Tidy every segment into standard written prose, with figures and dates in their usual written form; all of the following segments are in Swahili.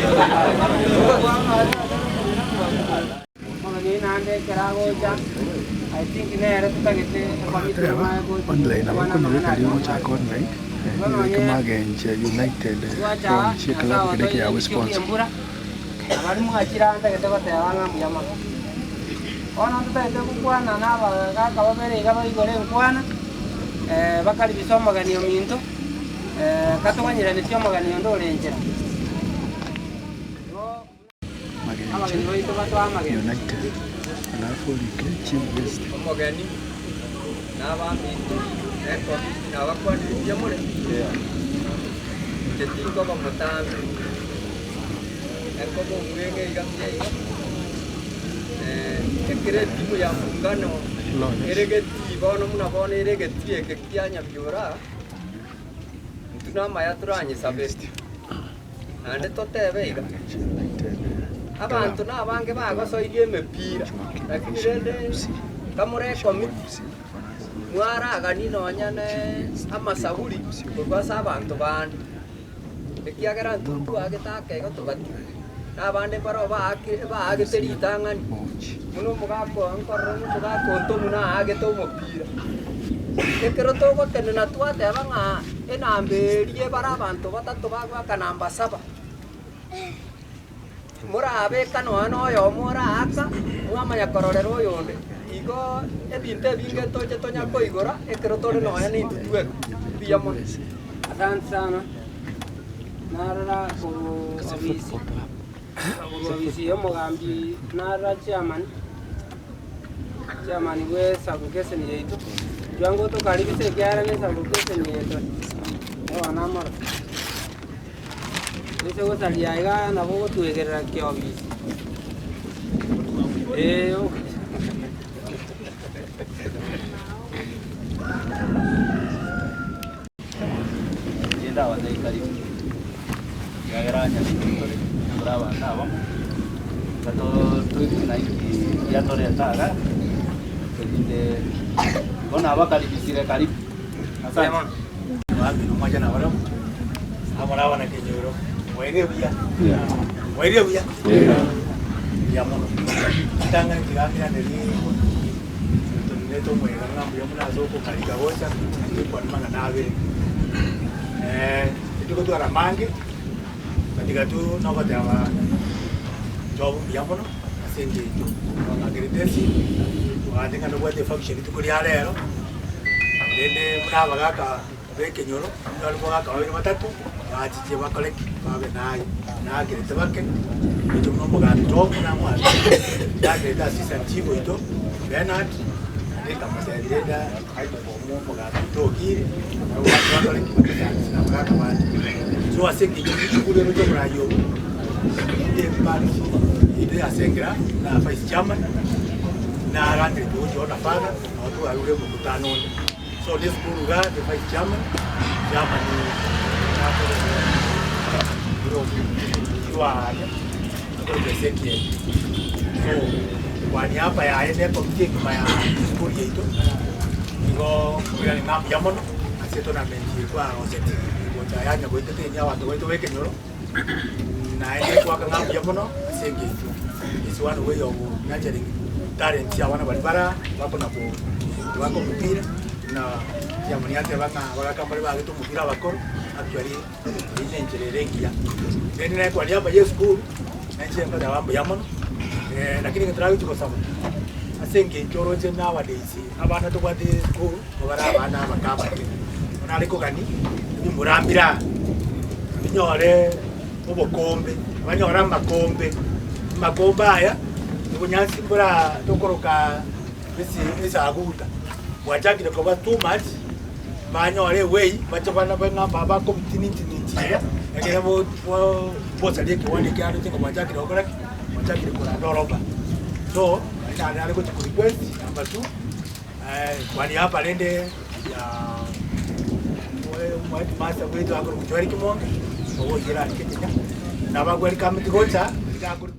I think in there online online Magenche United club kile sponsor abarimu akiranda gete abana muyama ona tutaite kukwana naba gaka babere gaba igore nkwana bakari bisomaganio minto katoganyira ne cyomaganio ndorenjera Magenche United alafu chief guest omogeni naba minto eko naba kwani byamure ketingo bamutambe eko bongwenge igamye ekire timu ya mungano eregeti bono muna bono eregeti ekekianya byora tunama yaturanye sabesti nande totebeiga abantu nabange bagosoirie emepira lakini rende kamure komiti mwaraga ninonyane amasaburi kurwasa abantu bandi ekiagera ntundu agitake gotubati nabande baro baagiteritang'ani muno mugako nkorro mugako ntomuna agete omopira ekero togotenena twateba ng'a enamberie bara abantu batatu bagwaka namba 7 murabeka nono oyo muraka mwamanya kororera oyonde igo ebinto ebinge toche tonyakoigora ekero tore nonya nintutueko biya mono. Asante sana narora obisi omogambi narora chairman we sublocation yaitu jwango tokaribise kyara ne sublocation yetu wana mara ese gosalia iga nabo gotwegerera kiobisi Jenda wadai karibu yageranya kitore brava nabo kato tuikunai yatore taga kende bona abakaribisire karibu asante wapi mmoja na wao amarawa na kenyoro waire buya ya mono tanga kigamira ndeli neto mwega ngambo ya muna zoko kalika gocha kwa mana nawe tuko tu aramange katika tu nova dawa job ya mono asenge tu na gredesi wadenga no wate function tu kuri alero dende muna bagaka beke nyoro ngalo bagaka babiri batatu bachiche bakoleki babe nayo na grete bake ito no mugato job na mwa ya grete assistant chief ito Bernard eka masaideda haito bomo mugato tokire watu bakoleki na bagaka bandi so asenge kule no job rayo ide mbali ide asengra na vice chairman na rande dojo na fana watu alule mkutano so this kuruga the vice chairman ni so wani hapa ya ene komite kama ya skuli yetu ngo kwa ni mambo ya mono aseto na menji kwa oseti ngoja yanya goite tenya watu goite weke nyoro na ene kwa kanga ya mono asenge is one way of nurturing talent ya wana barabara wako na wako mpira na jamani yake baka kambale ba gitu mpira bakoro actually ile njererengia then na kwa niaba ya school na njenga da mambo ya mono lakini ngatarawi tuko sawa asenge choro je nowadays abana to kwa school bara abana bakaba ona liko gani ni murambira binyore ubukombe abanyora makombe aya ubunyansi mbura tokoroka bisi aguta wajagire ko too much banyore way bachabana banga bako mtiniti lakini bosa leke wale kiano tingo wajagire okora wajagire kula ndoroba so ana alikuwa request number 2 kwani hapa lende ya mwati masa wetu akoro kujwari kimonge so yera nikenya na bagwari kamiti gocha akoro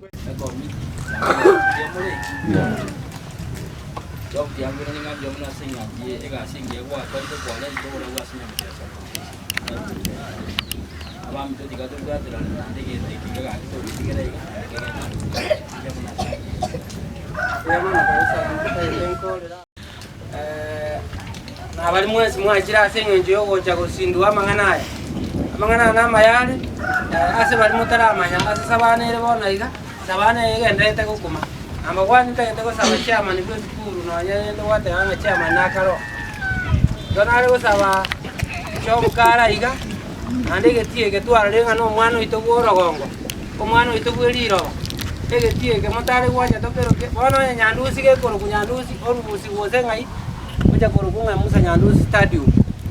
Job yang kita ingat jom nak singgah dia, ega singgah buat, kalau tu buat lagi tu orang buat singgah biasa. abali mwezi mwakira asengenje yogocha kusindwa amangana na mayali ase bali mutaramanya ase sabanere bonaiga sabane igendete gukuma amba kwani tagete gusaba chairman bwe skuru no yende wate anga chairman nakaro donale gusaba chomukara iga ande getie getwara lenga no mwana itogorogongo omwana itogweriro egetie ke motare gwanya tokero ke bono nyandusi ge koro kunyandusi orubusi wose ngai kuja koro kunga musa nyandusi stadium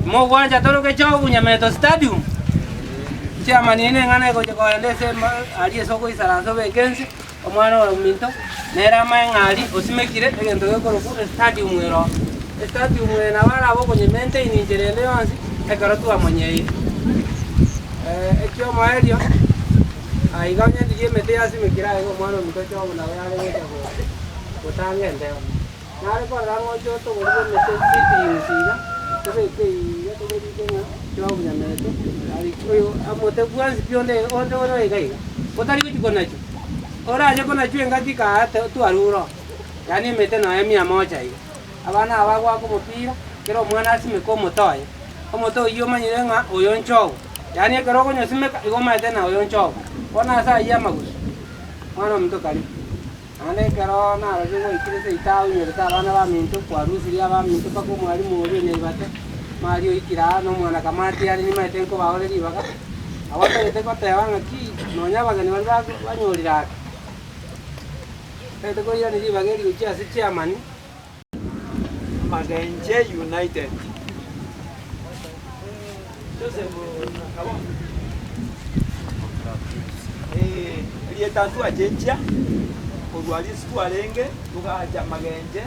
mo gwanja toroke chogu nyameto stadium chairman ine ngane ko ko ndese ali soko isara so vacancy omwana wa minto nera mangari osimekire egento ge koro ku stadium ero stadium na bala abo ko nyemente injere le yansi ekaro tu amonyei ekyo maelio aiganya ndiye mete asimekira ego mwana minto chogu na yale ngeko utange ndeo nare ko rango joto ko mete city musiga tobe ke tobe dikenga chogu nyameto ari oyo amote bwanzi pionde onde ono egai otari kuti konacho ora aje konacho engati ka tu aruro yani mete no emi amoja hiyo abana abagwa ko mupira kero mwana asime ko motoye omoto iyo manyire nga oyo nchogo yani kero ko nyosime igo mate na oyo nchogo ona sa iya magusu mwana mto kali ane kero na ro ngo ikire se itau nyere ta bana ba minto kwa rusi ya ba minto pa ko mwali mu ri ne bate Mario ikira no mwana kamati ari ni mate ko baore ri baka awata ite ko tewanga ki no nyaba gani wanda banyorira ite ko yani ri bageri uchi asi chairman Magenche United. Tantu ajenja ogwalisi twalenge tukaja Magenche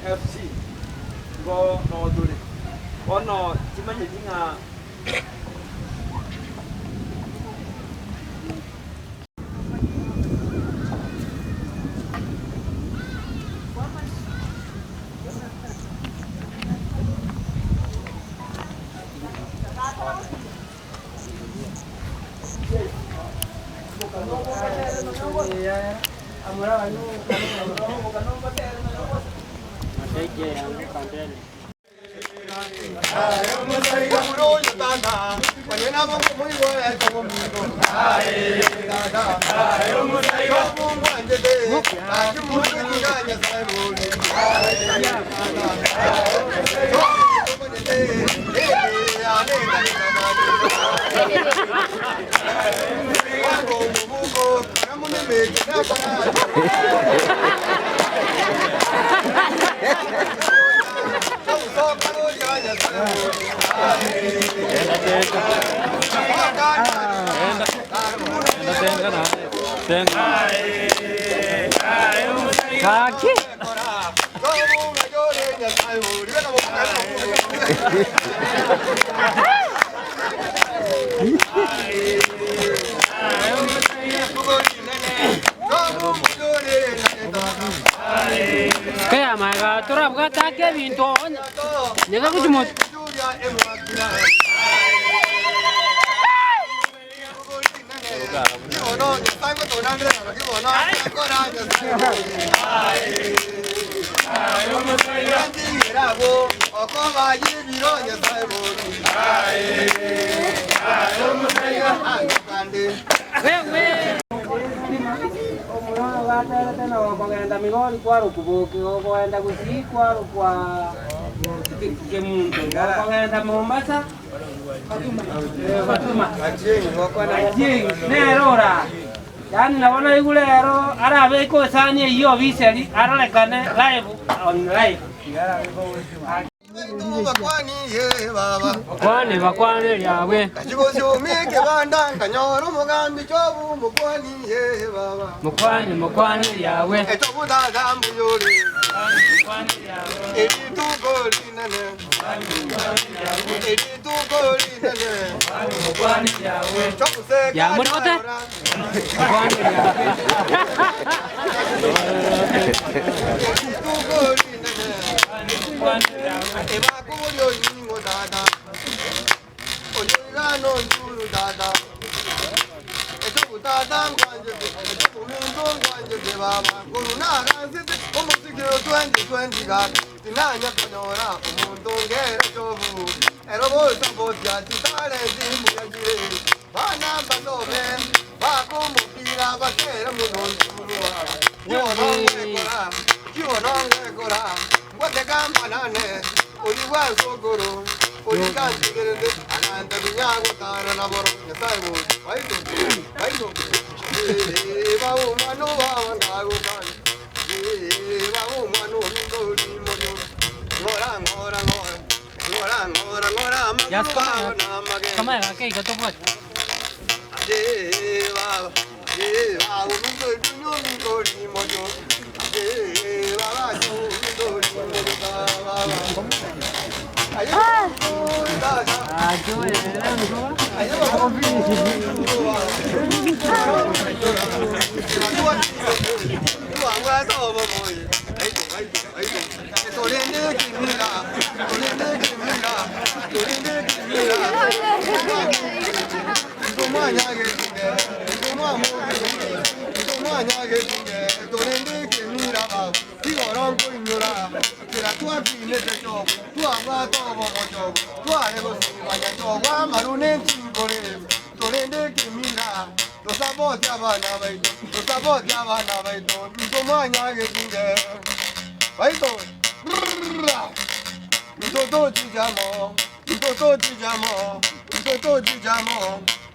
FC go no dure ono timanye dinga kaya maga turab ga take binto nega kujumot Paganda migoli kwaro kuboke ogoenda gusi kwaro kwa kemuntu paganda Mombasa Fatuma Ajieng nerora yani nabona igulero arabe ko sanye iyo biseri aralekane live on live bakwani yawe Chigozumike bandanga nyoro mugambi chobu mukwani yawe etobudaga muyore Editugoli nene mukwani yawe ya murote mukwani yawe Ebakuyo yingo dada Oyirano nduru tata. Eto tata kwanje, eto mundo kwanje baba. Corona ranzite, como si que 2020 gat. Tinanya kanyora, mundo ngere chobu. Ero bolsa botia, titare dimbu ya gire. Bana bandobe, ba como kira bakera mundo. Yo no ekora, yo no ekora. Wate kampanane, oyiwa sokoro. Oyiga sigirende, ananta binyago tara na boro. Yasaibo, aido. Ba umano ba wandago kan. Ba umano ndori modo. Ngora. Ya kama ya kai ka to pot.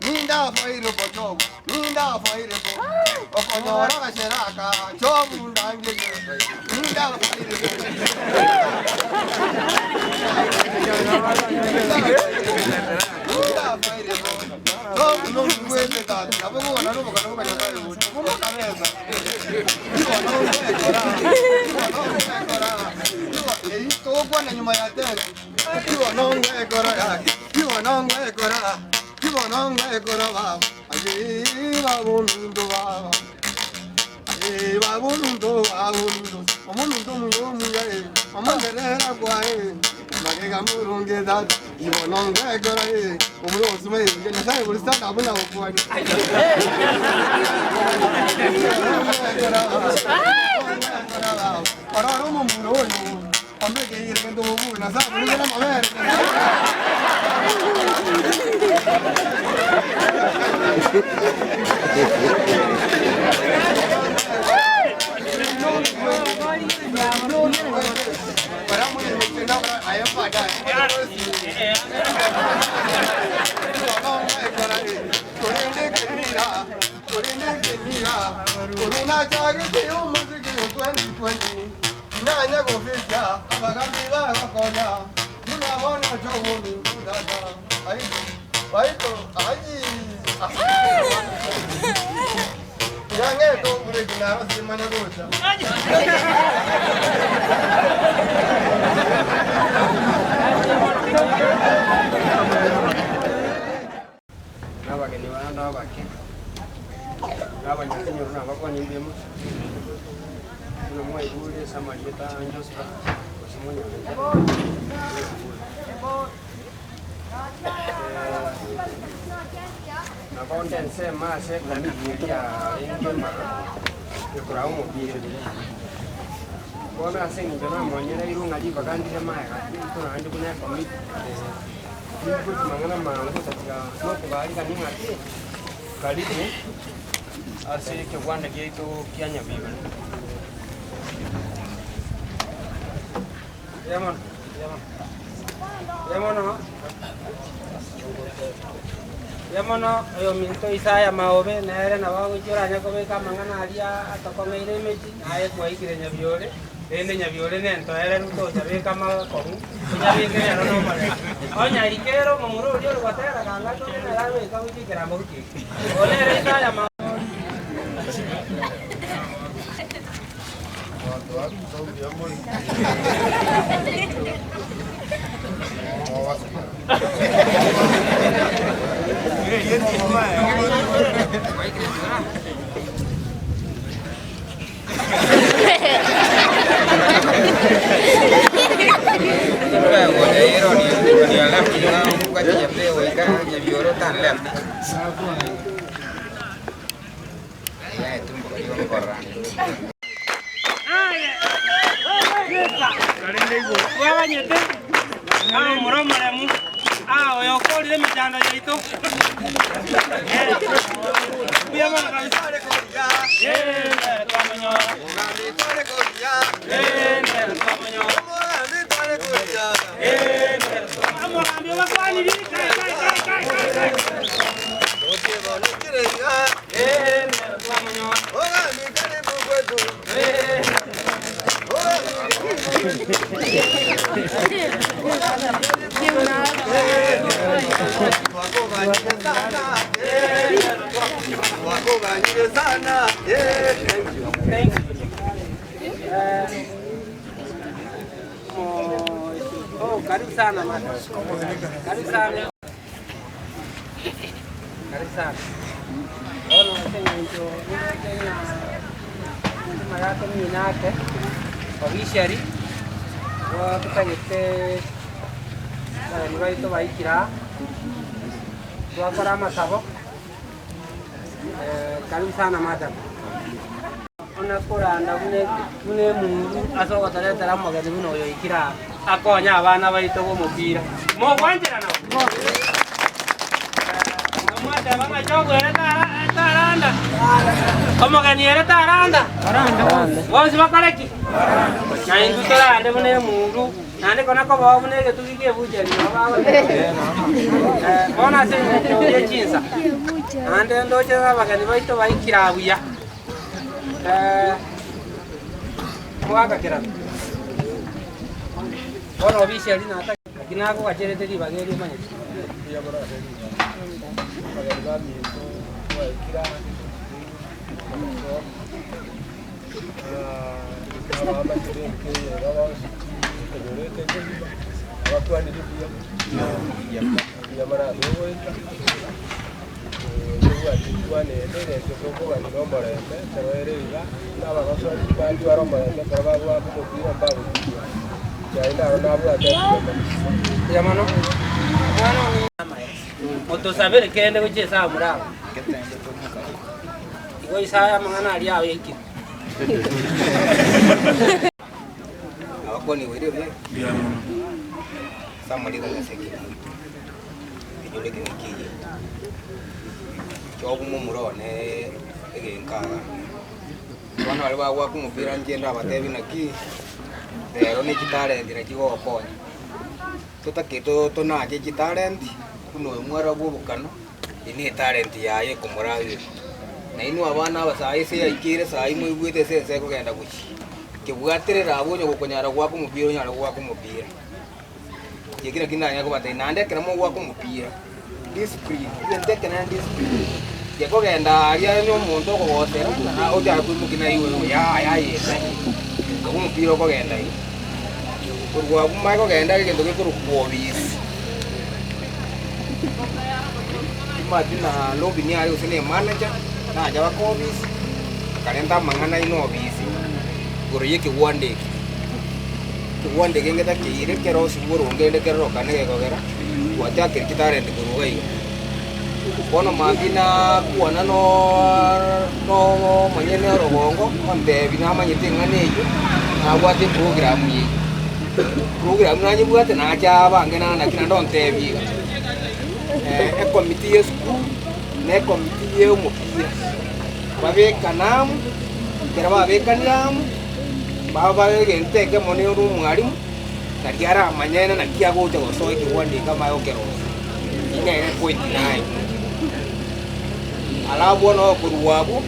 Ninda fairo pocho, ninda fairo po. Okonora kasheraka, chobu ndange. Ninda fairo po. Ninda fairo po. Chobu no ngwete tatu. Apo ngona no bokano banyaka yo. Kumo kabeza. Ei to kwa nyuma ya tena. Kiwa nongwe kora yake. Kiwa nongwe kora. Kiwananga korava, ajiva bolundo va, ajiva bolundo, omundo muyomuye, omanderera kwae, magega murunge dad, iwananga korae, omurosume, yena sai bolista abuna okwani. Para romo muroyo, hombre que ir con tu bubuna, sabes, no la mover. Kondense más ya Kona sing jana monyera iru ngaji baganti sama ya. Itu nanti punya komit. Ibu mangana mangu saja. No kembali kan ngati. Kali ini asli kewan lagi itu kiannya biban. Yamon. Yamono yo minto isaya maobe nere na bago churanya ko beka mangana alia atoko meire mechi aye kwa ikire nyabiore ene nyabiore ne ento ere ruto sabe kama ko nyabiore ne no mare onya ikero momuro yo batera kanga to ne la be ka uchi kira moki ole isaya ma Karibu sana mama. Karibu sana. Karibu sana. Ono sema ndio Kenya. Maraka mimi nake. Officially. Wa tutagete. Ni baito baikira. Twakora masabo. Karibu sana madam. Ona koranda mune mungu asoka taretera magani muno yo ikira akonya abana baito go mupira mo kwanjira na mwada banga jogo era taranda omagani era taranda wozi bakaleki na indutora ande mune mungu nande kona ko bawo mune ke tugiye bujeri baba ona se ye chinsa ande ndoche abagani baito baikira abuya mwaka kira ono bisheri na ata kinako kacherete libageri manye ya bora seri bagari bami to kira ama kire ke rawa kore te watu ani ya mara dogo Tuane ere que poco van no morete, pero ere iba, nada no soy para jugar morete, pero va a jugar como tiro en pavo. Ya ina na bua te. Ya mano. Moto saber que ende uche sa mura. Que tende to muka. Igual sa mangana ali awe iki. Ako ni wede bia. Ya mano. Sama di dalam segi. Itu lagi ni. Jobu mumuro ne egenkara wana wale wa kumupira njenda batebi naki pero ni talent na kigo konya tutakito tonaje talent kuno mwara bubukano ini talent yaye kumurawi na inu abana basai se ikire sai mwigwite se kugenda guchi kibwatirira abonye gukonyara gwa kumupira nyara gwa kumupira yekira kinanya ko batai nande kiramo gwa kumupira discipline yendeke na discipline yako genda ya nyo muntu ko gotera na oja kumukina iwe ya yese ko mupira ko genda yi kurwa kumai ko genda ke ndo kuru kuobis imagine lobby ni ari usine manager na jawa ko obis kalenda mangana ino obis guru yeke wande ngeta kire kero siburu ngende kero kanege ko gera wacha kirkitare ndi guru gai kono mabina kuona no manyene rogongo onde bina manyete nganejo na wate program na nyibwate na cha bange na kina ndonte biga committee school ne committee umupira babe kanamu kera babe kanamu baba gente ke moni ru mwalimu na kiara manyene na kiago cha gosoe kiwandi kama yokero ine point 9 alabu no kuruwabu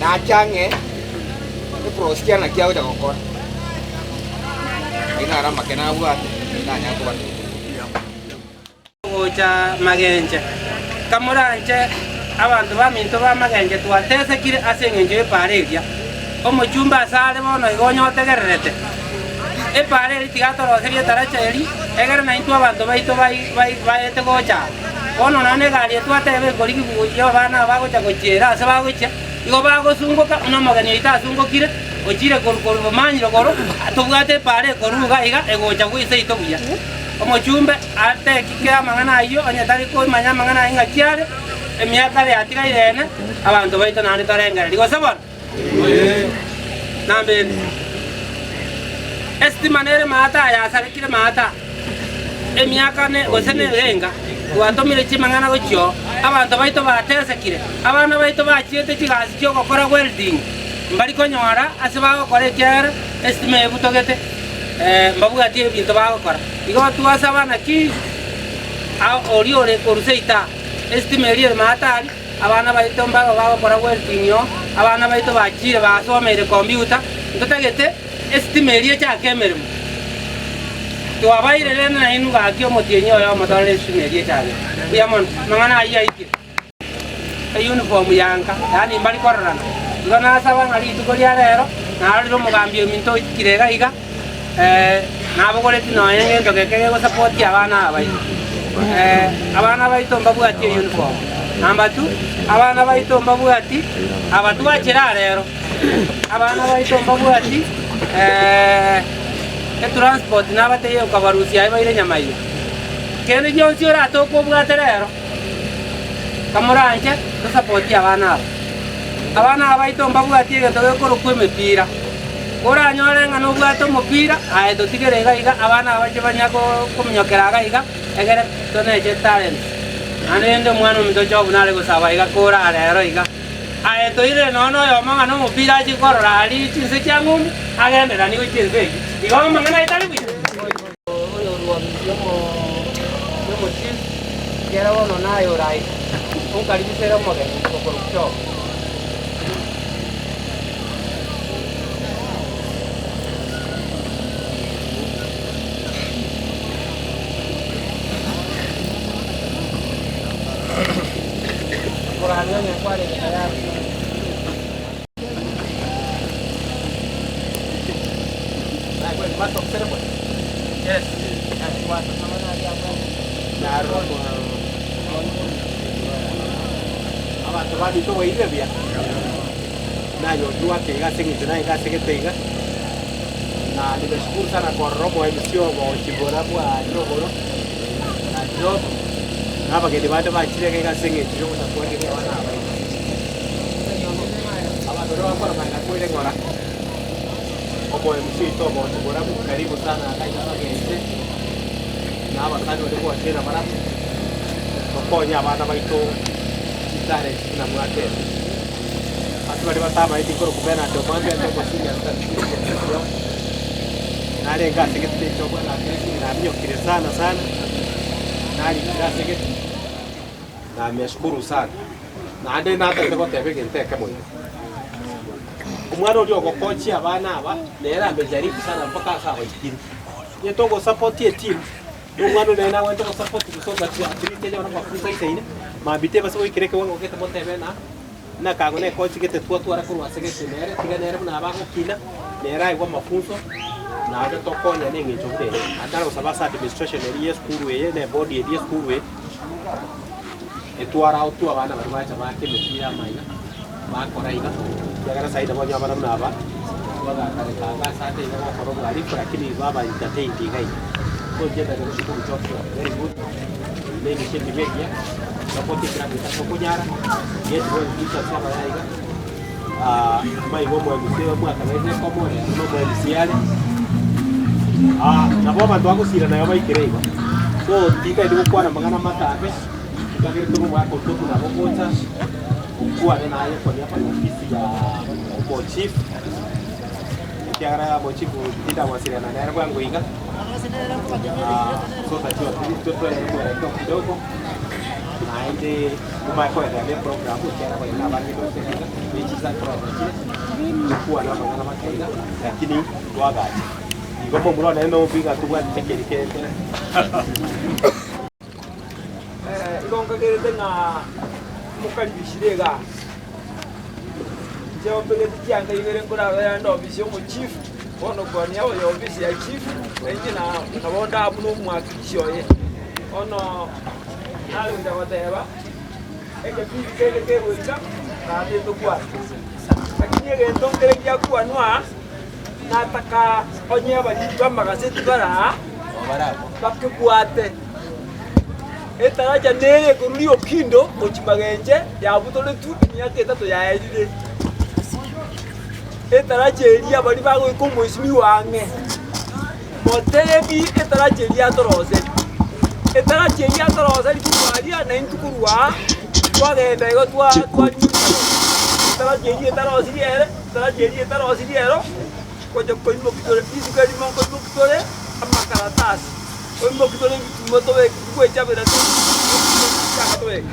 na change ni proskia na kiago cha kokora ina rama kena bwate na nya kwa ocha Magenche kamuranje abantu baminto ba Magenche twatese kire asengenje pareria omuchumba sale bono igonyote gerrete epare tigatoroserie taracheri egere na into abantu baito baete gocha bono nane gari twatebe korigi buyo bana bagocha gochera ase bagocha igo bagosunguka una magani ita asungukire ochire kuru manyiro koro atubwate pare koruga iga egocha gwise itobuya omochumbe ate kikira mangana ayo onyatari ko manya mangana inga chiare emiaka le atiga irene abantu baito nani torengera digo sabon nambe estimanere mata ya sarikire mata emiaka ne gosene renga watomire chimangana gochyo abantu baito batesekire abana baito bachiete chigasi cyo gukora welding mbari konyora asiba gukora cyera estime butogete mbabuga ati ebintu bagukora igo tuasa abana ki oriore koruseita estime eri matari abana baito mbago bagukora welding yo abana baito bachire basomere computer ndotagete estime eri cyakemeremo tuwabaire lena na INUKA akio motienyo yo motore estime eri cyane buyamon mangana ayike uniform yanka yani mbali korana igo nasaba ngari tukoria rero nariro mugambi minto kirega iga nabogore tino yenge ngeke go support abana abaito abana baito mbabuati uniform number 2 abana baito mbabuati abatu bachira rero abana baito mbabuati transport nabate yo kabarusi abaire nyamayo kene jonsi ora to ko bwate rero kamuranje to support abana abaito mbabuati gento gikoro kwemepira ora nyorenga no bwato mupira aye to tigerega iga abana abache banyako kumnyokeraga iga egere toneje talent anende mwana mito job nale gusaba iga kora rero iga aye to ire nono yo manga no mupira chikorora ali chinse changu agendera ni chinse iga manga na itali bwi oyo ruwa yomo chin kera wono nayo rai unkaribisera moge kokorupcho Kurangnya kuat ya saya. Nah, gue masuk serba. Yes. Kuat sama lagi apa? Naruh. Apa tuh itu ini ya? Nah, yo dua tiga sing itu nah kasih ketiga. Nah, nimeshukuru sana kwa robo emisio wa Chibora kwa Jogoro. Na job hapa kile baada bachire kega singe tiro na kwa kile wana hapa. Aba doro hapa na kwa ile ngora. Obo emisio to wa Chibora karibu sana akaja hapa kile. Na hapa sana ndio kwa tena mara. Kokonya bana baito kitare na mwate. Atu bali batama hivi koro kubena ndio mambo ya kwa singe hata. Na ile ngasi kile chokwa na kile na mio kile sana. Nani kirase kitu na nimeshukuru sana na ande na hata kwa tebe kenteka moyo umwana uri ogokochi abana aba nera amejaribu sana mpaka sasa ikiri yetongo support ye team umwana nena wento support kusoka tu atiri wana kwa kusa ine mabite basi wikireke wango kete motebe na kago ne coach kete tu ara kurwa segete nere tiga nere na abago kina nera igwa mafunzo na ade tokonya ne ngicho kule ataro sabasa administration eri school we ne body eri school we etuara otu abana barubacha bake mepira maiga bakora iga yagara saida bonya abana mnaba waga kare kanga sate ina ko ro gari lakini baba entertain digai so jenda de school job very good ne ni cheti media support kira kita kunyara yes go kita saba iga mai bomo mseo mwaka weze komore bomo msiale na boma ndo agusira nayo baikirego so tika ndi gukwana magana matabe tukagire tuko mwako tuko na bokota kwa nayo kwa hapa ofisi ya Obo chief kiara Obo chief ndida wasiliana naye kwangu iga so tajua tuto ndio kidogo na ende kwa ile program kiara kwa ina baki kwa hichi za kwa na magana matabe lakini wagaje Igopo murona eno biga tuwa tekerike. Igonga gerete na mukali bishirega. Jeo pele tianga ibere ngora ya ndo ofisi yo chief. Ono kwa ni yo ofisi ya chief. Enje na bonda abuno mwakisho ye. Ono nalu ndawateba. Eke kike keke wika na ate to kwa. Lakini gento kere kya kwa nwa nataka onye abanyiri b'amagazeti bara bakibwate etaraja nere kururi okindo ochimagenche yabutole tu myaka 3 yaerire etaraja eria bari bagoika omoisimi wange motebi etaraja eria atorose rikumaria na intukurwa twagenda igo etaraja eria etarosiriere koja koimokitore fisikalima koimokitore amakaratasi koimokitore bitumo tobe kwechabera tobe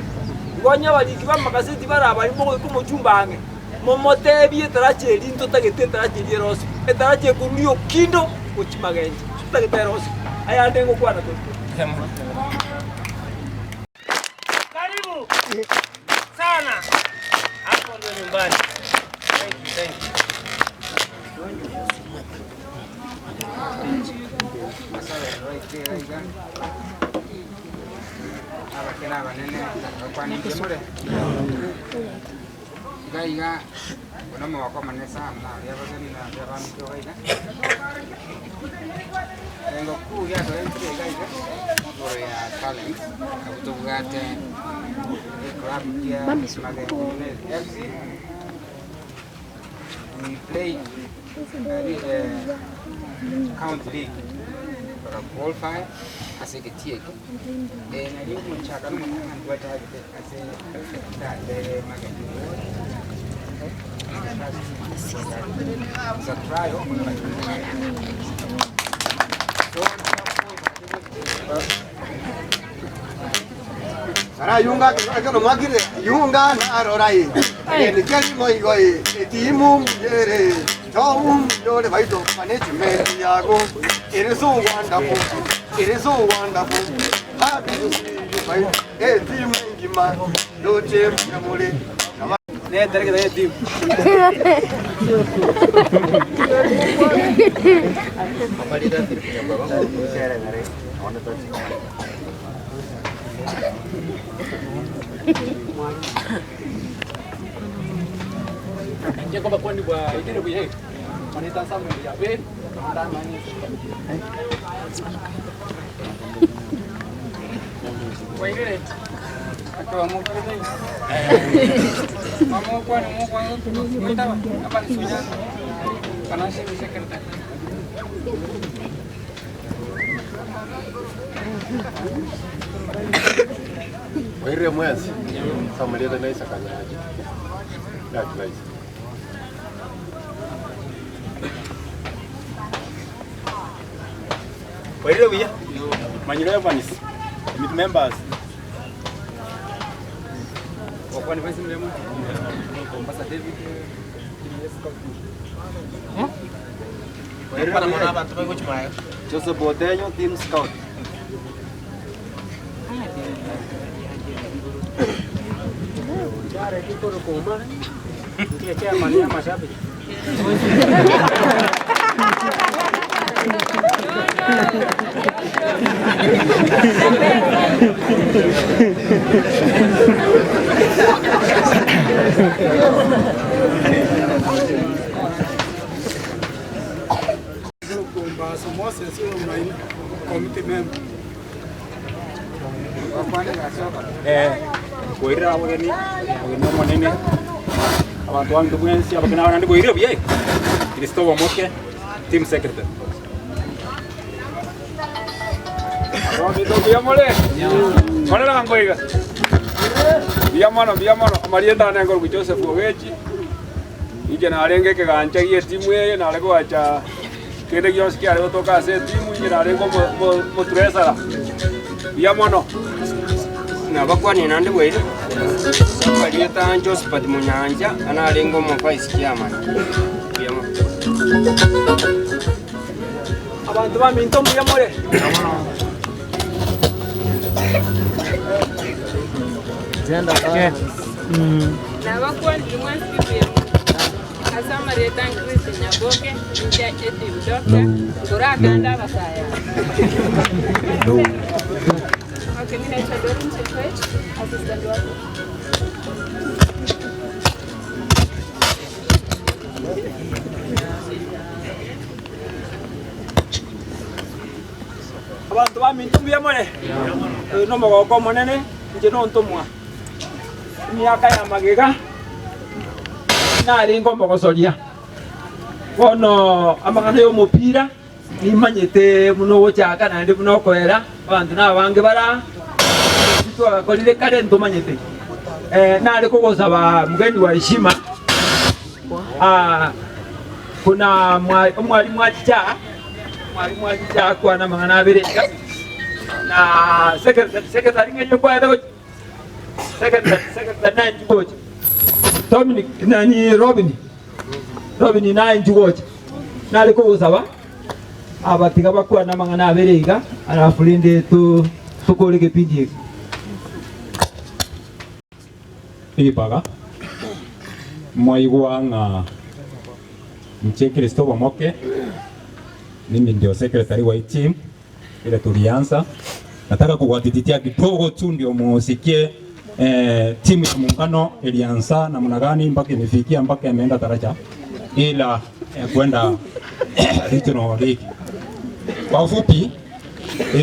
ngonya bariki b'amagazeti barabari mogoika omochumbange momotebi etaraja eri ntotagete etaraja eri erosi etaraja ekururi okindo ochimagenche totagete erosi ayande ngokwana to Karibu sana. Hapo ndo nyumbani. Thank you. Masala right there again. Abakena banene bakwani kimure. Gaiga bono wako manesa na yabagani na yabami ko gaiga. Tengo kuya to entre gaiga. Por ya talent. Abutugate club here Magenche FC. We play county league for a qualify as a tier. Then I think we check on what I did as a Magenche. It's a trial. Sara yunga kano makire yunga na rorai. Ni kali moi goi timu yere. Tom yore baito management yago. It is so wonderful. Happy to see you bai. Team ngima do team namule. ne tarike da team Aparida baba share ngare on the Jacob kwani bwa idine buye manita samu ya be nda mani waigere akawa mo kwani mamo kwani mutaba apa sunya kanasi bisa kerja Waire mwezi familia da naisa kanyaje ya kulaisi Waire wiya manyiro Evans with members wakwani basi mlemo Mombasa David Waire para mona abantu bagochimayo Joseph Bodenyo team scout. Cara, aquí por Roma. Que manera más rápida. Waire abageni monene abantu wangu mwensi abagena wanandi waire biye Kristobo Moke team secretary Romito biamole Mwana na ngoiga biamano amarienda na ngoro Joseph Ogechi ije na arenge ke gancha ye timu ye na lego acha kende gyos ki arego toka se timu ije na arengo mo tresara biamano Na bakwani nandi waire. Balieta Josephat Munyanja ana arengo mo vice chairman. abantu ba minto biamole Na bakwani mwansi biamu. Asa Marieta Chris Nyaboke nja eti doctor kura kanda basaya. Okay, mimi naitwa Doreen Chepet, assistant wako. abantu bamintu byamore no mogoko monene nje no ntomwa miaka ya magega nari ngomba gocoria bono amagana y'omupira nimanyete muno gochaka nandi muno kwera abantu nabange bara twagakorire kare ntumanyete nari kugosaba mugeni wa heshima kuna mwalimu achicha kwa na mangana abiri na secretary ngenye kwa ndo secretary na njugoje Dominic nani Robin na njugoje nari kugosaba abatiga bakwa na mangana abiriga arafulinde tukole kipindi ibaga mwaigwanga mche Kristoba Moke. Mimi ndio secretary wa team ile tulianza. Nataka kuwatititia kidogo tu ndio musikie timu ya muungano ilianza namna gani mpaka imefikia mpaka imeenda daraja ila kwenda regional league. Kwa ufupi,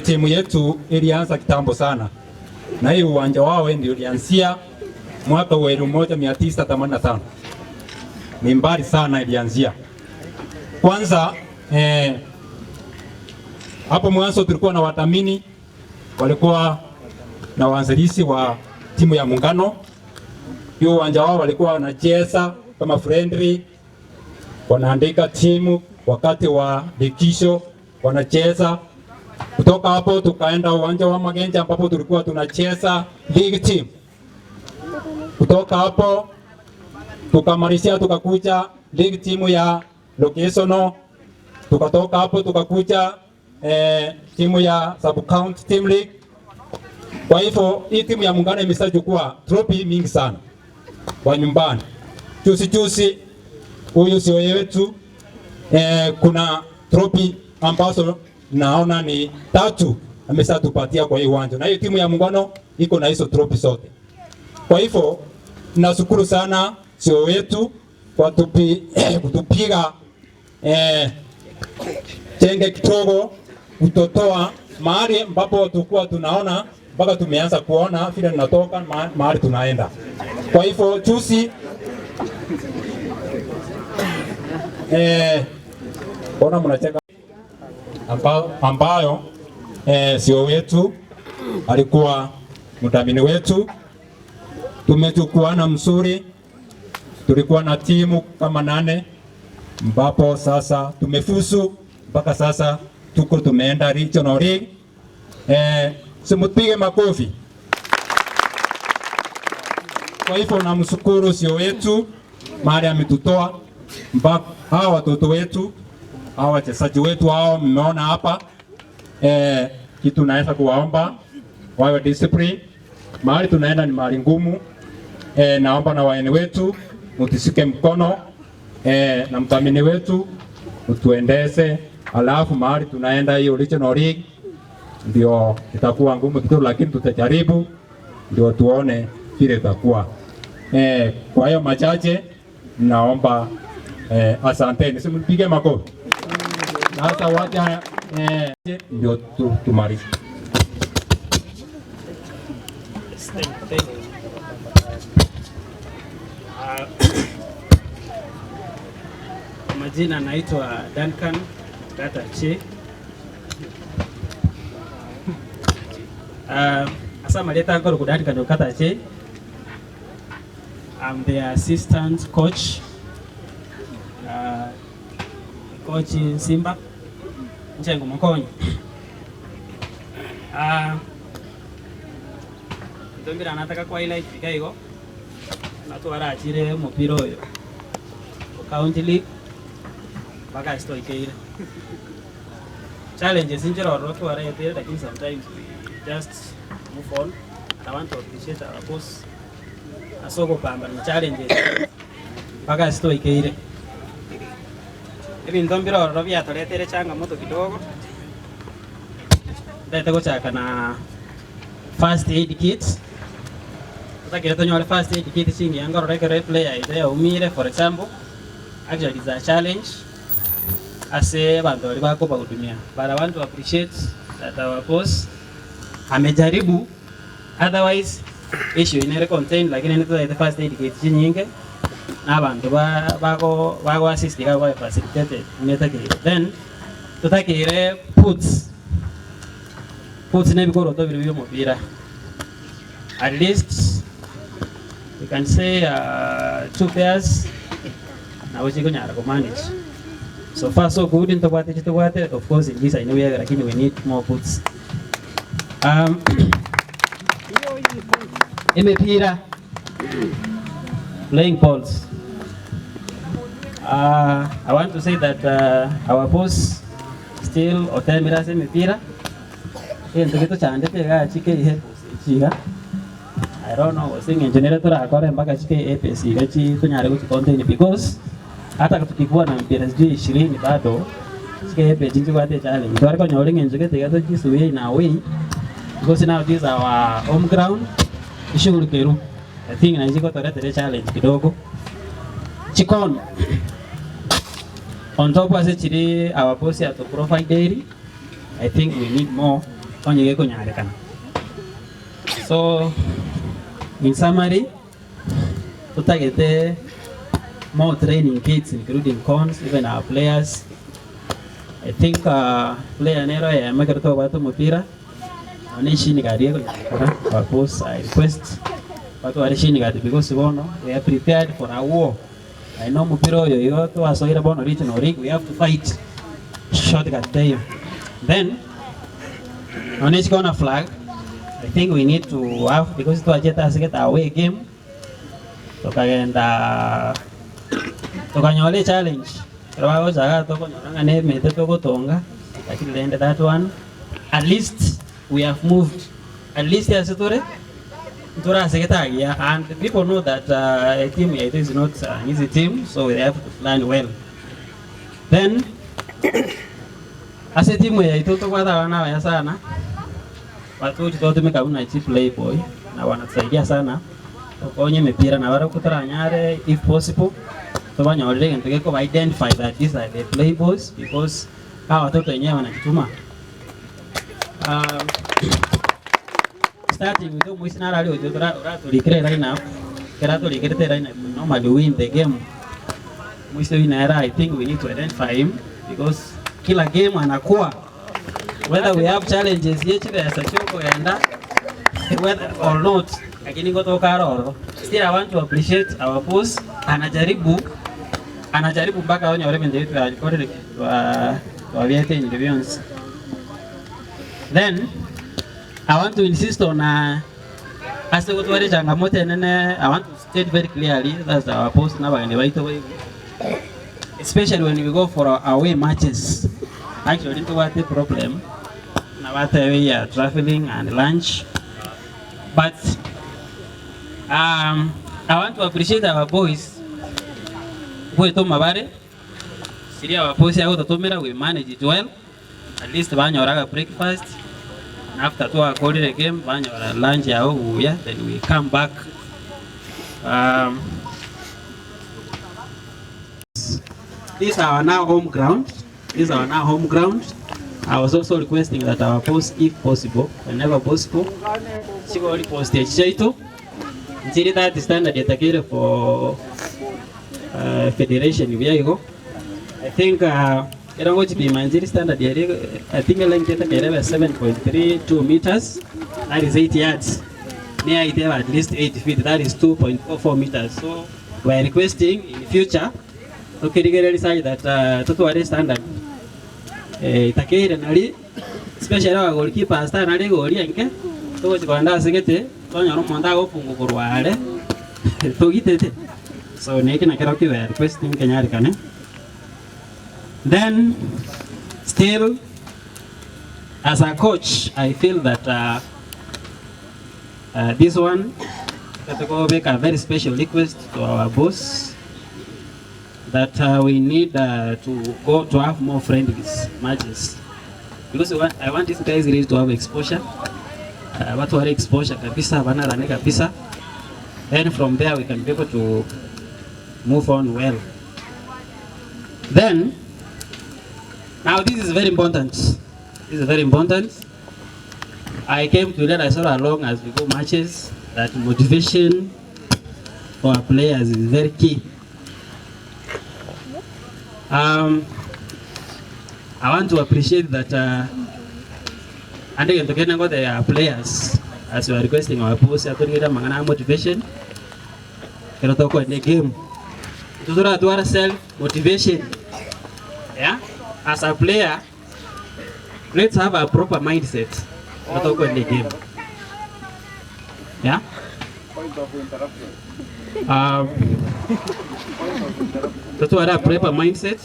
timu yetu ilianza kitambo sana. Na hii uwanja wao ndio ilianzia mwaka wa 1985. Ni mbali sana ilianzia. Kwanza hapo mwanzo tulikuwa na wadhamini walikuwa na waanzilishi wa timu ya muungano. Hiyo uwanja wao walikuwa wanacheza kama friendly, wanaandika timu wakati wa likisho wanacheza. Kutoka hapo tukaenda uwanja wa Magenche ambapo tulikuwa tunacheza league team. Kutoka hapo tukamalizia tukakuja league team ya locational. Tukatoka hapo tukakuja timu ya sub county team league. Kwa hivyo hii timu ya muungano imeshachukua trophy mingi sana kwa nyumbani. Juzi huyu sio yetu kuna trophy ambazo naona ni 3 ameshatupatia kwa hii uwanja. Na hiyo timu ya muungano iko na hizo trophy zote. Kwa hivyo nashukuru sana sio wetu kwa kutupiga chenge kidogo kutotoa mahali ambapo tulikuwa tunaona mpaka tumeanza kuona vile tunatoka mahali tunaenda. Kwa hivyo juzi ona mnacheka ambayo sio wetu alikuwa mdhamini wetu. Tumechukuana mzuri, tulikuwa na timu kama 8 ambapo sasa tumefuzu mpaka sasa tuko tumeenda regional league. Simupige makofi. Kwa hivyo namshukuru sio wetu mahali ametutoa mpaka hawa watoto wetu, hawa wachezaji wetu hao mmeona hapa. Kitu naweza kuwaomba wawe discipline. Mahali tunaenda ni mahali ngumu. Naomba na waeni wetu mutisike mkono na mdhamini wetu utuendeze. Alafu mahali tunaenda hiyo regional league ndio itakuwa ngumu kidogo, lakini tutajaribu ndio tuone vile itakuwa. Kwa hiyo machache naomba asanteni, simpige makofi. Sasa wacha ndio tumalize. Thank you. Majina naitwa Duncan Gatache. Asa maleta ngoro ku Duncan Gatache. I'm the assistant coach. Coach Simba Njengo Mkonyi. Ndombira nataka kwa highlight bigaigo natwara achire mupira oyo county league baka stoikeire challenges injero rotwara yete, lakini sometimes we just move on. I want to appreciate our boss asoko pamba na challenges baka stoikeire. Hivi ndombira robia toletere changamoto kidogo ndete gochaka na first aid kit. Sasa tunyo first aid kit chingi angaro rekere player ide umire, for example actually it's a challenge ase bantu bali bako ba kutumia, but I want to appreciate that our boss amejaribu, otherwise issue inere contain lakini nito the first aid kit nyingi na abantu bago assist ka kwa facilitated netake. Then tutakire puts ne bikoro to biri mupira, at least we can say 2 pairs na uchi kunyara ko manage. So far so good into what of course in this I know lakini we need more puts. Imepira playing balls. I want to say that our boss still otemira se mipira into kitu chande pega chike ihe chiga. I don't know sing engineer tora akore mpaka chike APC gachi kunyare ku content because hata tukikuwa na mpira sijui 20 bado chike APC kwa challenge. Twari ko nyori ngenje kete gato jisuwe na way because now this our home ground. Ishuru keru. I think na jiko tore challenge kidogo. Chikon. On top was chiri our boss at profile dairy. I think we need more onye ko nyare kana. So in summary, tutagete more training kits including cons, even our players. I think player nero ya magarto watu mupira. Anishi ni gari yako kwa post. I request watu warishi ni gari because we are prepared for a war. I know mupira yoyote wasoira bono regional rig, we have to fight short got time. Then anishi kona flag. I think we need to have because to ajeta asigeta away game. Tukagenda tukanyole challenge. Kwa jaga toko nyanga ne mete toko tonga. Lakini lende that one. At least we have moved. At least as a tour, and people know that a team is not an easy team, so they have to plan well. Then, as a team, we talk about our sana. But we told them to chief playboy. Na wanatusaidia sana. Onye mepira na wara kutara nyare if possible. So wanyole and to identify that these are the playboys because hawa watoto wenyewe wanajituma. Starting with the Muisna Radio, normally win the game. I think we need to identify him because kila game anakuwa whether we have challenges whether or not, still I want to appreciate our boss. Anajaribu mpaka wenye waliete interviews. Then I want to insist on as I want to state very clearly that's our post now and right away. Especially when we go for our away matches. Actually, into what the problem. Now we are traveling and lunch. But I want to appreciate our boys. We manage it well. At least breakfast. After 2 hours the game, lunch, then we come back. These are now home ground. I was also requesting that our post, if possible, whenever possible, she postage chaito. Until that standard yet for federation. I think it going to be Manjiri standard. I think length is 7.32 meters. That is 8 yards. Near it at least 8 feet. That is 2.44 meters. So we are requesting in the future. Okay, they decide that total standard. Especially our goalkeeper standard goalie enke. So it's going to segete. So we are requesting Kenya. Then, still, as a coach, I feel that this one, to make a very special request to our boss that we need to go to have more friendly matches because I want these guys really to have exposure. What are exposure? Kapisa. Then from there we can be able to move on well. Then. Now this is very important. I came to let us all along as we go matches that motivation for our players is very key. I want to appreciate that and again to get the players as we are requesting our post to get a motivation. Can talk about the game. To our self motivation. Yeah, as a player, let's have a proper mindset. Not talk about the game. Yeah. To have a proper mindset.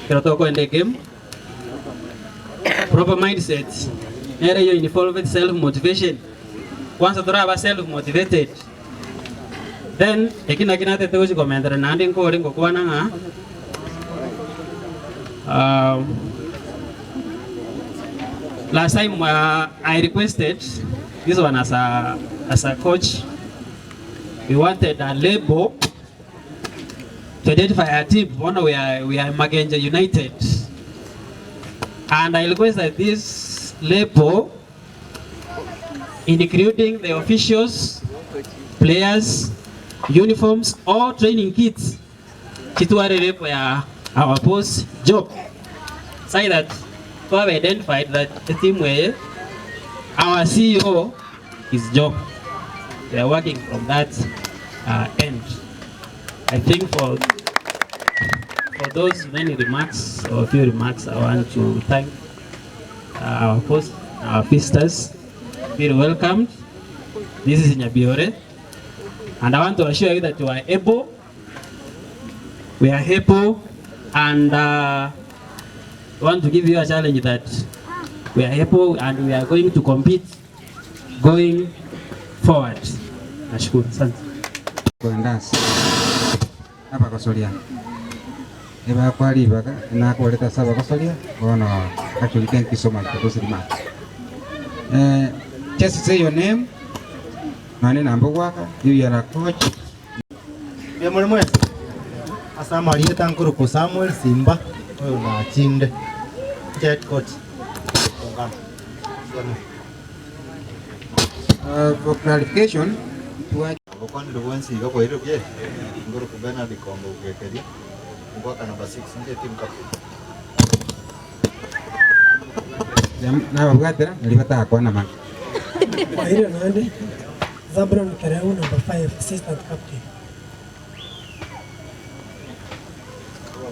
Can talk about the game. Proper mindset. Here you involve self-motivation. Once you have self-motivated, then ekina tete uji komendera nandi nkori ngokwana nga last time I requested this one as a coach. We wanted a label to identify a team. One we are Magenche United, and I requested this label, including the officials, players, uniforms, or training kits. Our post job. Say that we have identified that the team where our CEO is job. They are working from that end. I think for those many remarks or a few remarks, I want to thank our host, our visitors. Feel welcomed. This is Nyabiore, and I want to assure you that you are able. We are able, and want to give you a challenge that we are able and we are going to compete going forward. Nashukuru. Asante. Kuendasi hapa Kosolia. Eba kwali baka na kuleta saba Kosolia. Bono, actually thank you so much for those remarks. Just say your name. Nani namba waka? You are a coach. Mwezi. Asa Marieta Nkuru Samuel Simba. Oyo na Chinde. Head coach. For clarification, Bokon Luwensi go boiro bie. Nguru kubena bikombo ukekedi. Ngwaka number 6 nje team captain. na wabwatira nilipata akwana man. Boiro nande. Zabron Kereu number 5 assistant captain.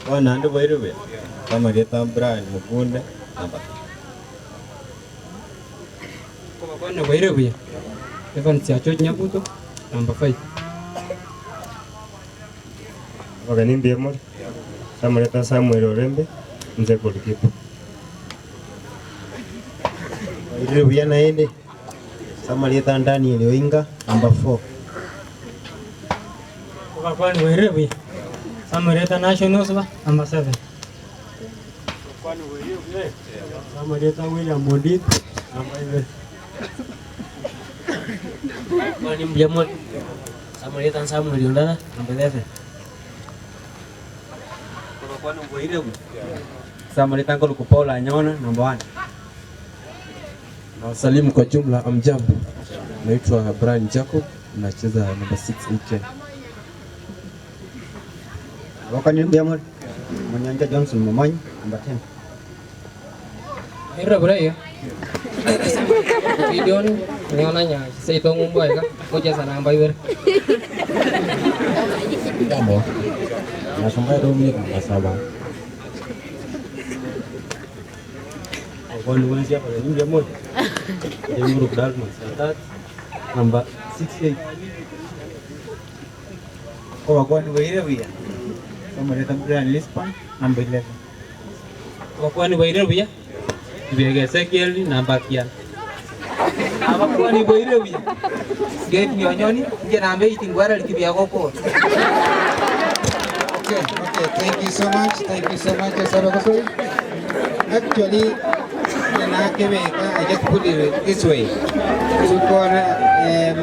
Kwa nande boiro bie. Kama Marieta Brian Mugunde number. Kwa boiro bie. Evan Siacho Nyabuto number 5. Waganim Biamor, Samareta Samuel Orembe, mzee goalkeeper. Ile uyana ende. Samareta Daniel Oinga number 4. Kwa Werewe. Samareta Nationals number 7. Kwa Werewe. Samareta William Modit number 11. Kwa Biamor. Samareta Samuel Yondada number 11. Kwa Werewe. Samareta Nkuru Paula Nyona number 1. Na wasalimu kwa jumla, amjambo. Naitwa Brian Jacob, nacheza number 6 8. Wakani Biamor. Manyanja Johnson Momanyi number 10. Hira buraya. Video ni nionanya saya itu ngumbai kan, koja sana ambai ber. Jambo. Nasomba Dominic Masaba. Kwa Luwensi hapa ni Biamor. Nguru Dalman Santat number 68. Kwa Werewe. Samareta Brian Lispan number 11. Kwa Werewe. Biega Ezekiel number 9. Kwa Werewe. Get nyonyoni nje nambe itingwara likibia koko. Okay, thank you so much. Actually, I just put it this way. For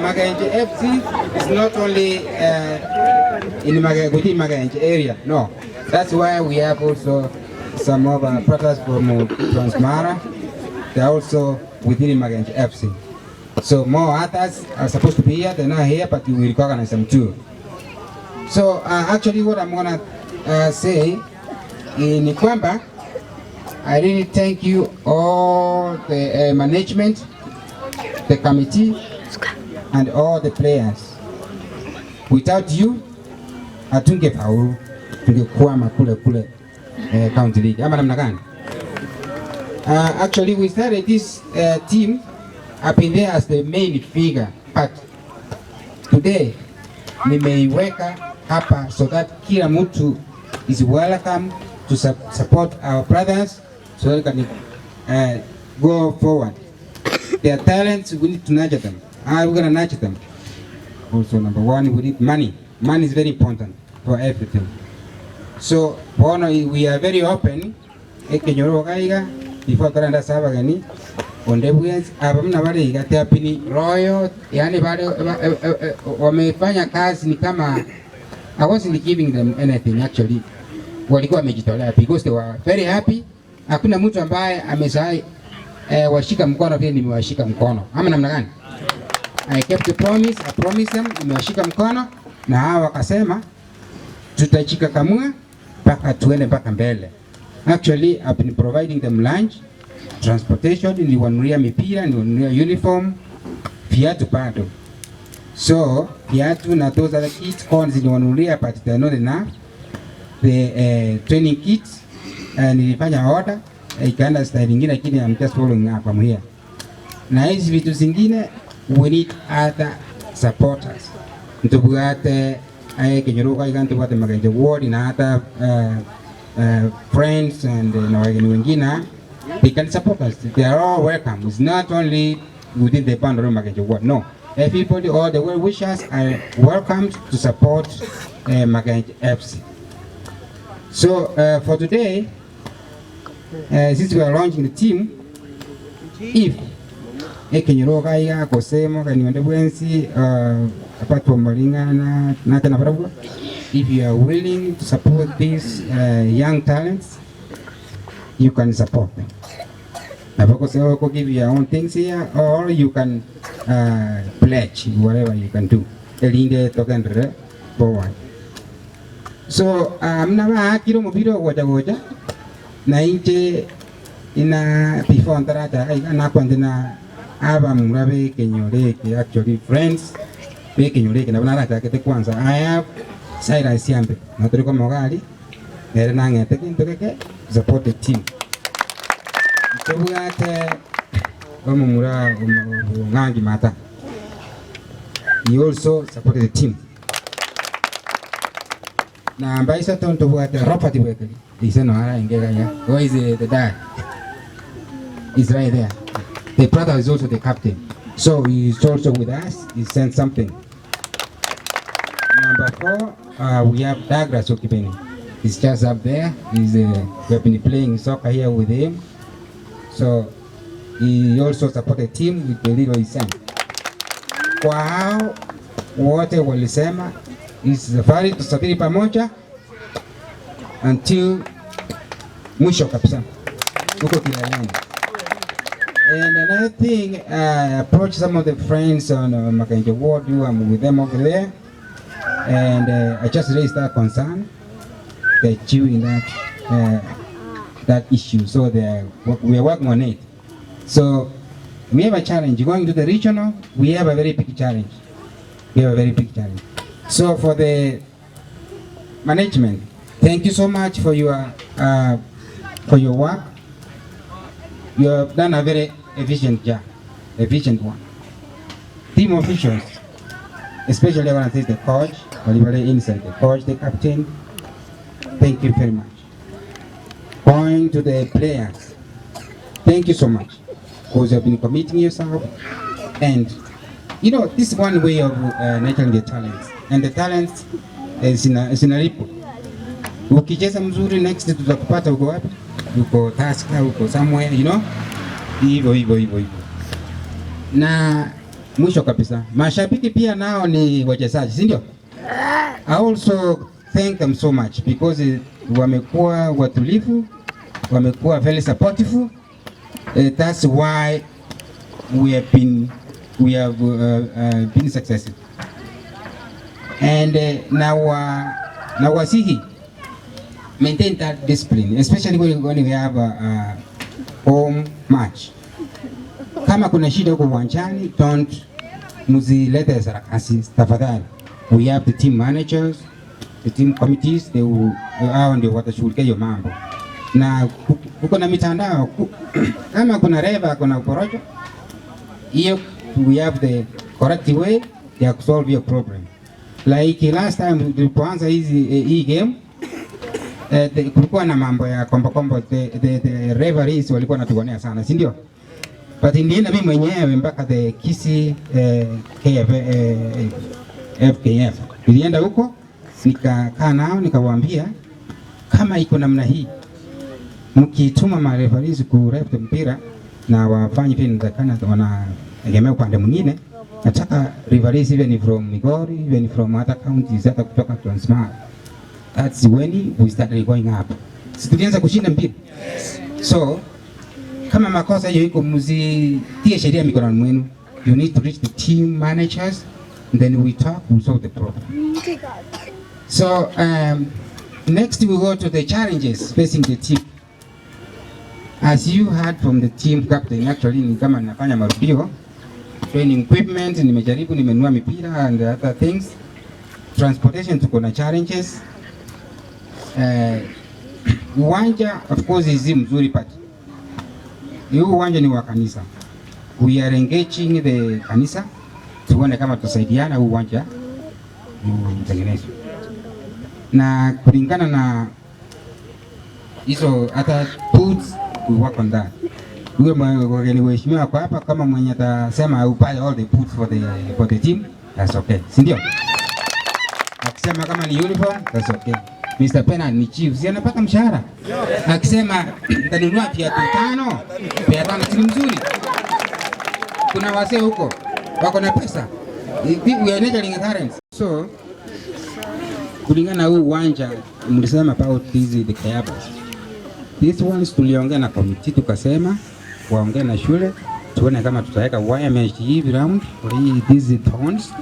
Magenche FC, it's not only in Magenche area. No, that's why we have also some of our brothers from Transmara. They're also within Magenche FC. So more others are supposed to be here, they're not here, but we recognize them too. So actually what I'm gonna say in kwamba, I really thank you all the management, the committee, and all the players. Without you, hatungefaulu, tungekwama kule county league. Ama namna gani? Actually, we started this team. I've been there as the main figure, but today nimeiweka hapa so that kila mtu is welcome to support our brothers so that we can go forward. Their talents, we need to nurture them. How are we going to nurture them? Also, number one, we need money. Money is very important for everything. So, we are very open. Before Karanda Savagani, on the weekends, abamna wale igatea pini royal, yani wale wamefanya kazi ni kama I wasn't giving them anything actually. Walikuwa wamejitolea because they were very happy. Hakuna mtu ambaye amesahau washika mkono vile nimewashika mkono. Ama namna gani? I kept the promise, I promised them, nimewashika mkono na hawa wakasema tutachika kamua mpaka tuende mpaka mbele. Actually, I've been providing them lunch, transportation, niliwanunulia mipira, niliwanunulia uniform, viatu bado. So, viatu na those other kits, cons niliwanunulia but they're not enough. The training kits, nilifanya order, ikaenda style ingine lakini I'm just following up from here. Na hizi vitu zingine, we need other supporters. Ntubuate, Kisii-Ogembo ikantubuate Magenche ward na other friends and wengine, they can support us. They are all welcome. It's not only within the boundary of Magenche ward. No, everybody, all the well-wishers are welcome to support Magenche FC. So for today, since we are launching the team, if Kisii-Ogembo kosemo kaniwende bwensi apart from Maringa na tena barabu, if you are willing to support these young talents, you can support them. Because they will give you your own things here, or you can pledge whatever you can do. Forward. So mna kilo mubiro goja na inje ina before ntarata na kwandina aba murabe Kisii-Ogembo actually friends be Kisii-Ogembo na bana take kwanza. I have Cyrus Yambe na tuliko mogali nere na ngete kintokeke support the team. Tubugate mura ngangi mata. He also supported the team. Na ambaisa tonto bugate Robert Wekeli. He said no ara ingega ya. Where is the dad? He's right there. The brother is also the captain. So he's also with us. He sent something. Number 4, we have Douglas Okibeni. He's just up there. We have been playing soccer here with him. So he also supported the team with the little he sent. Kwa hao wote walisema is safari tusafiri pamoja until mwisho kabisa huko kileleni. And another thing, I approached some of the friends on Magenche ward who I'm with them over there, and I just raised that concern. They're chewing that issue, so we are working on it. So we have a challenge. Going to the regional, we have a very big challenge. So for the management, thank you so much for your work. You have done a very efficient job, efficient one. Team officials, especially I want to thank the coach, Olivere inside the coach, the captain. Thank you very much. Going to the players, thank you so much because you have been committing yourself. And you know, this is one way of nurturing the talents. And the talents is in a ripple. Ukicheza mzuri, next tutakupata uko wapi? Uko Taska, uko somewhere, you know? Hivyo. Na mwisho kabisa, mashabiki pia nao ni wachezaji, si ndio? I also thank them so much because wamekuwa watulivu, wamekuwa very supportive. That's why we have been we have been successful. And now wasihi maintain that discipline, especially when we have a home match. Kama kuna shida huko uwanjani, don't muzilete sarakasi tafadhali. We have the team managers, the team committees, they will hao ndio watashughulikia hiyo mambo. Na kuko na mitandao kama kuna reva, kuna porojo, hiyo we have the correct way ya solve your problem. Like last time tulipoanza hii game, kulikuwa na mambo ya kombo, the referees walikuwa natugonea sana, si ndio? But nilienda mimi mwenyewe mpaka the FKF. Nilienda huko nikakaa nao nikawaambia kama iko namna hii, mkituma ma referees ku ref mpira na wafanye vile inatakana, wanaegemea upande mwingine, nataka referees even from Migori, even from other counties, hata kutoka Transmara. That's when we started going up. Situlianza kushinda mpira. So kama makosa hiyo iko, mzitie sheria mikononi mwenu. You need to reach the team managers, and then we talk, we solve the problem. So next we go to the challenges facing the team. As you heard from the team captain, actually ni kama nafanya marudio. Training equipment, nimejaribu, nimenunua mipira and other things. Transportation tuko na challenges. Uwanja of course is mzuri, but huu uwanja ni wa kanisa. We are engaging the kanisa tuone kama tutasaidiana huu uwanja utengenezwe. Na kulingana na hizo hata tools, we work on that. Uwe wageni waheshimiwa kwa hapa, kama mwenye atasema upale all the tools for the team, that's okay. Si ndio? Akisema kama ni uniform, that's okay. Mr. Pena ni chief, si anapata mshahara. Akisema nitanunua viatu 5, viatu 5 si mzuri. Kuna wazee huko wako na pesa. We are nurturing parents. So kulingana na huu uwanja mlisema about the Kayabas. This ones tuliongea na committee, tukasema waongee na shule tuone kama tutaweka wire mesh hivi round for these thorns,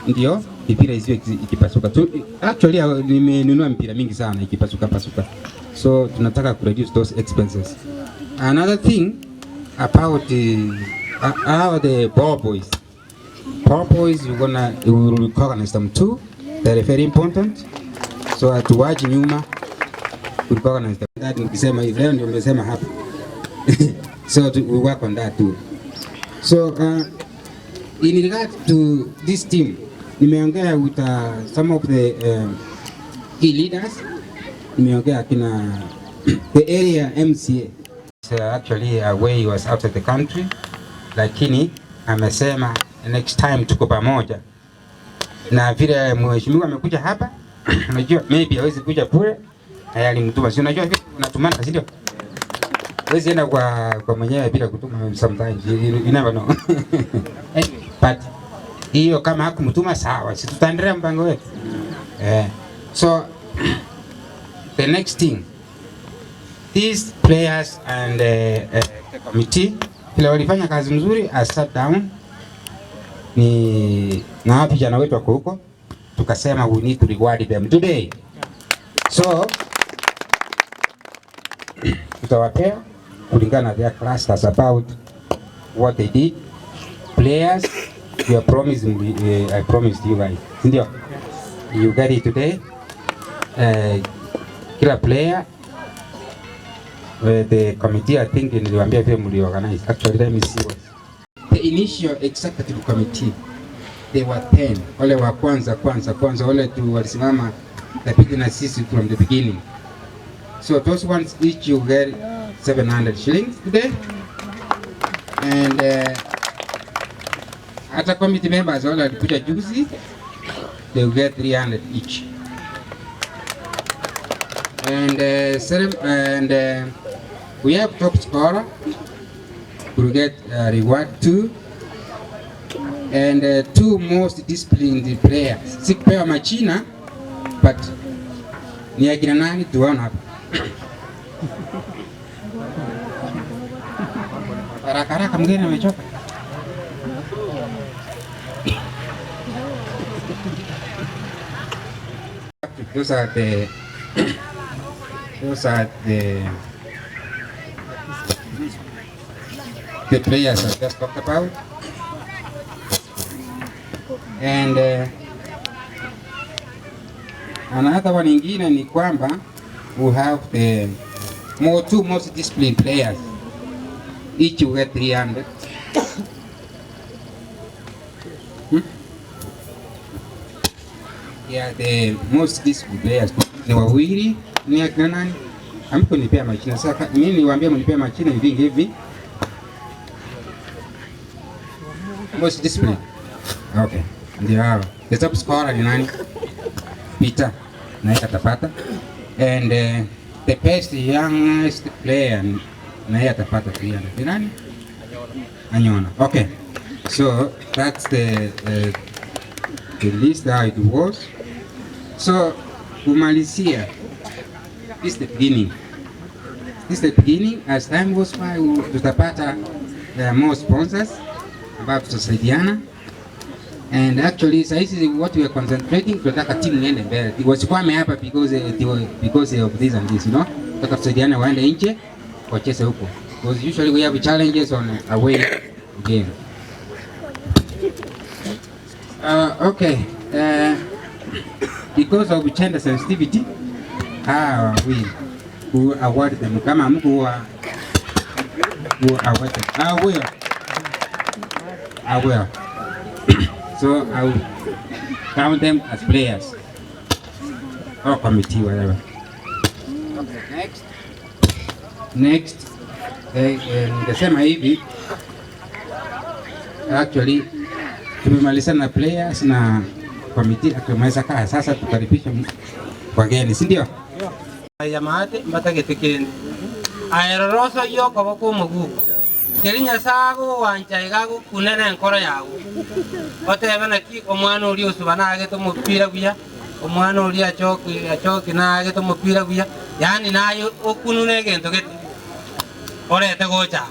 ndio mpira isiwe ikipasuka. Actually nimenunua mpira mingi sana ikipasuka. So tunataka ku reduce those expenses. Another thing about the ball boys. Ball boys we will recognize them too. They're very important. So atuwaji nyuma ku recognize them. That nikisema hivi leo ndio nimesema hapa. So we work on that too. So in regard to this team, nimeongea with some of the key leaders. Nimeongea kina the area MCA. Actually away he was out of the country, lakini amesema next time tuko pamoja. Na vile mheshimiwa amekuja hapa, unajua maybe hawezi kuja bure, alimtuma. Si unajua vipi unatumana, si ndio? Hawezi enda kwa mwenyewe bila kutuma sometimes. You never know. But hiyo kama hakumtuma sawa, si tutaendelea mpango wetu. So the next thing, these players and the committee kila walifanya kazi mzuri. I sat down ni na vijana wetu wako huko, tukasema we need to reward them today. So tutawapea kulingana na their clusters about what they did. Players, I promised you guys, ndio you get it today. Kila player, the committee, I think niliwaambia vile mliorganize. Actually let me see what the initial executive committee, they were 10. Wale wa kwanza wale tu walisimama tapiti na sisi from the beginning. So those ones each you get 700 shillings today. And hata committee members wale walikuja juzi, they will get 300 each. And we have top scorer who will get reward too. And 2 most disciplined players. Sikupewa machina, but ni akina nani tuona hapa. Haraka mgeni amechoka. Those are the players I just talked about. And another one ingine ni kwamba we have the two most disciplined players. Each will get 300. Yeah, the most disciplined players ni wawili ni akina nani? Amko nipea machina sasa. Mimi niwaambia mnipea machina hivi. Most disciplined. Okay. Ndio. The top scorer ni nani? Peter. Na atapata. And the best youngest player na atapata 300. Ni nani? Anyona. Okay. So that's the list how it was. So kumalizia, this is the beginning. As time goes by, tutapata more sponsors ambao tutasaidiana. And actually sahizi what we are concentrating, tunataka timu iende mbele. Wasikwame hapa because of this and this, you know. Tunataka tusaidiane waende nje wacheze huko. Because usually we have challenges on away game. Okay. Because of gender sensitivity, we who award them kama mtu who award them. I will. So I will count them as players or committee, whatever. Okay, next. Nikasema hivi, actually tumemaliza na players na committee, tumeweza kaa sasa tukaribisha wageni, si ndio? Ya maate mbatagetekende aeroroso yo kabako mugu kerinya sago wanchaigago kunene nkoro yago otebana ki omwana uri osubana ageto mupira buya omwana uri achoki na ageto mupira buya yani nayo okunune gento gete orete gocha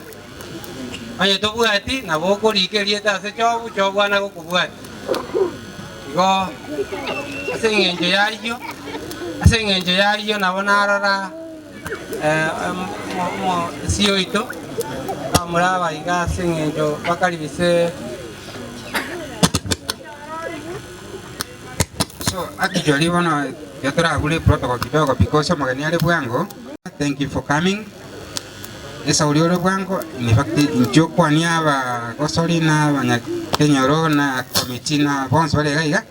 ayo tobwati na boko rikerie ase chobwana gokubwati go asengenjo yariyo nabona arora sio ito amuraba iga asengenjo bakaribise. So actually wana yatura gule protocol kidogo because magani ale bwango. Thank you for coming. Esa uliole bwango in fact njoko ni aba gosori na banya kenyoro na committee na bonso bale gaiga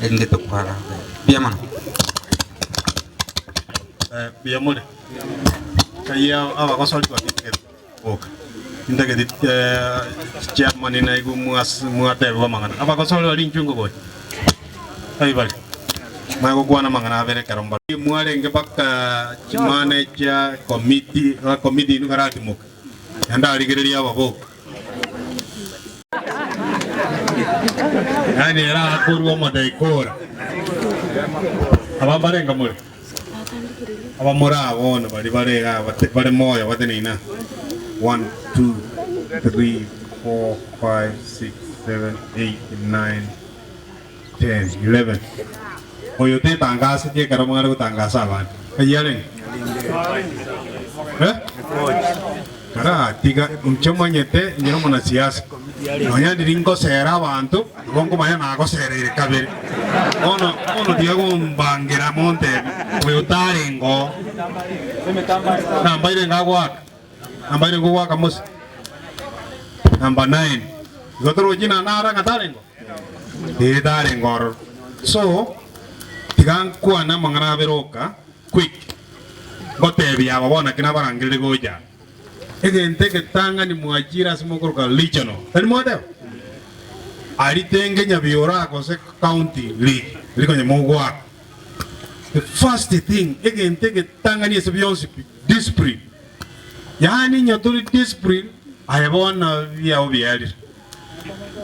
ende tokwara bia mana bia mole kaya aba gosori kwa kiket oka indage dit chairman ina igu muate ba mangana aba gosori ali njungo boy ai bali mago kuana mangana bere karomba muare nge bakka manager committee nu karati muk anda aligeria babo yani era kurwa madaikora abambare ngamure abamura wona bali barega bale moya wadenina 1 2 3 4 5 6 7 8 9 10 11 oyo te tangasa ke karamangaro tangasa ban ayalen kara tiga umchomanyete nyero mona siasa nonya diringo sera abantu gongo maya nago serere kabere ono diago mbangira monte wetarengo nambaire ngagwa kamus number 9 gotoro jina nara ngatarengo tarengo so tigan kuana mangana beroka quick gotebi ababona kina barangire goja egente que tanga ni muajira simokoro ka lichono tani moda ali tenge nyabiora ko se county league liko nyamogwa the first thing egente que tanga ni sebionsi discipline yani nyoturi discipline ayabona via obiali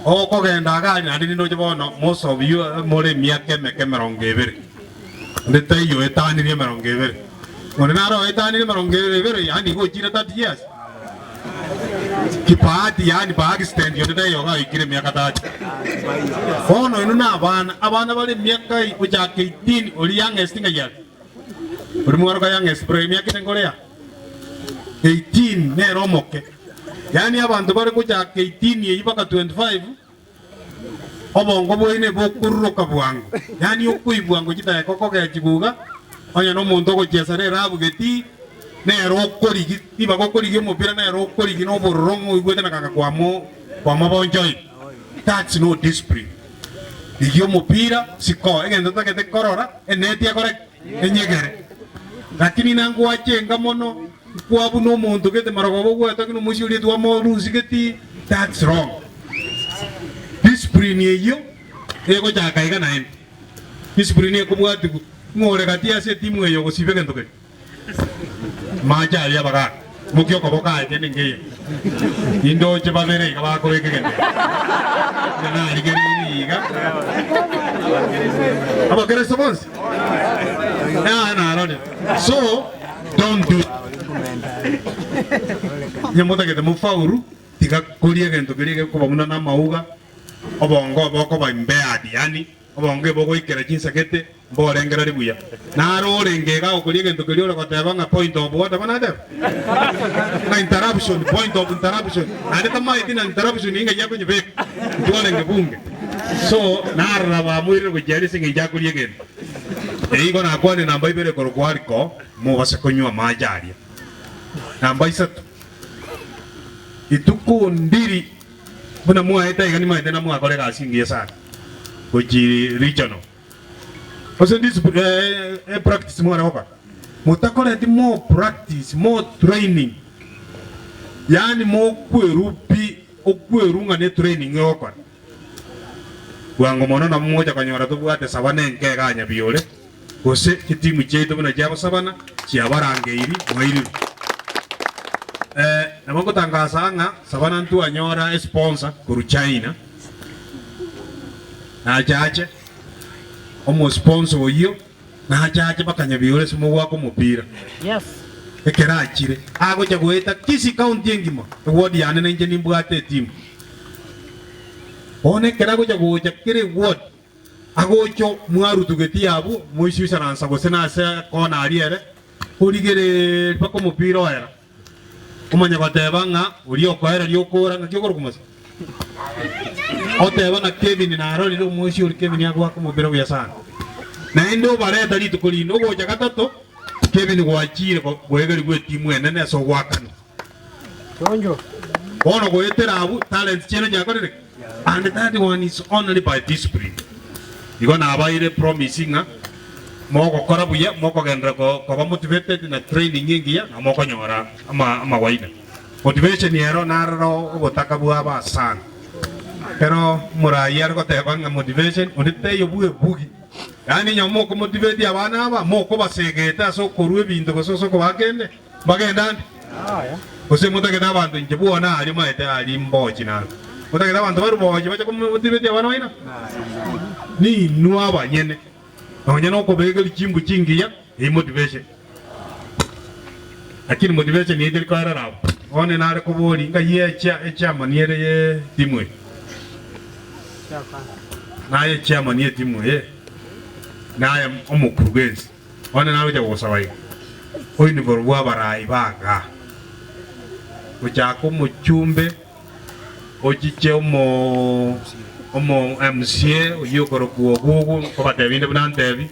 o ko genda gali na ndi ndo bono most of you more miake mekemerongevere ndetayo etani ri merongevere ngone naro etani ri merongevere yani go jira 30 years kipahati yani bahati stand yote da yoga ikire miaka 30 ono ino na abana bali miaka uja 18 uli youngest nga yali uli mwaro ka youngest bro miaka tengorea 18 ne romoke yani abantu bali kuja 18 ye ibaka 25 obongo bwene bokuruka bwangu yani okuibwango kitaye koko ga kibuga onya no muntu ogochesa rero abugeti nero okorigi iba gokorigi omupira nero okorigi no borongo igwete na kaka kwamo bonjoy. That's no discipline. Igio omupira siko egendo takete korora eneti akore enyegere lakini nangu achenga mono kwabu no muntu gete marogo gweta kino mushuri twa morusi geti. That's wrong. Discipline yeyo ego jakaiga naende discipline ekubwati ngore katia se timu eyo gosibe gento ke maja ya baga mukyo ko boka ete ngeye indo che babere ka ba ko eke gento na rigeri ga aba kere sobons na rode so don't do nyamuta ke mu fauru tiga kolie gento kiri ko bamuna na mauga obongo boko bambeadi yani obongo boko ikera chinsakete borengera ribuya naro rengega okuri gento kiri ora koteba nga point of order banade na interruption point of interruption ade tama itina interruption inga yako nyibe tuolenge bunge so narra ba muire bujeri singa yakuri gento eigo na kwani namba ibere korokwariko mu basakonywa majaria namba isatu ituko ndiri buna mua eta igani ma tena mua kolega singi sana koji regional also this practice more hoka mutakora ti more practice more training yani mo kwerupi okwerunga ne training hoka wango mono na mmoja kanyora to bwate sabane nke ganya biole gose kitimu cheto buna jabo sabana chiabarangeiri mwairi namango tangaza nga sabana ntu anyora sponsor kuru China na jaje omo sponsor oyo na jaje bakanya biore simu wako mupira yes ekera achire ago jagoeta Kisii county engima ward ya nene nje nimbwate team one kera go jagoja kire ward ago cho mwaru tugeti abu moishi saransa go sena se kona ariere urigere bako mupira era umanya bateba nga uri okwera ryokora ngakikora kumasa oteba na Kevin na Aroli ro moshi uri Kevin yagwa ko mubiro bya sana na endo bareta lito kulino go ja katato Kevin gwachire ko gwegeri gwe timu enene so gwakana tonjo ono go etera abu talent cheno ja korere and that one is only by discipline igo na abaire promising moko kora buya moko gendra ko ba motivated na training ngingia na moko nyora ama waina motivation yero naro obotaka buaba sana pero murayar ko te banga motivation odite yo bugi yani nyomo ko motivate abana aba moko basegeta so korwe bintu ko so ko bagende bagenda ose mutageta abantu nje buona ali maete ali mboji na mutageta abantu baru boji bacha ko motivate abana waina ni nuaba nyene Onye no ko begeli chimbu chingiya motivation. Lakini motivation ni ndiri kwara rawo. One na ko boli nga ye chairman ye timu. Na ye chairman ye timu ye. Na ya omukurugenzi. One na uja wosawai. Oini borwa barai baga. Uja ko muchumbe ojiche omo MCA oyo koro kuogugu kwa batebinde bunantebi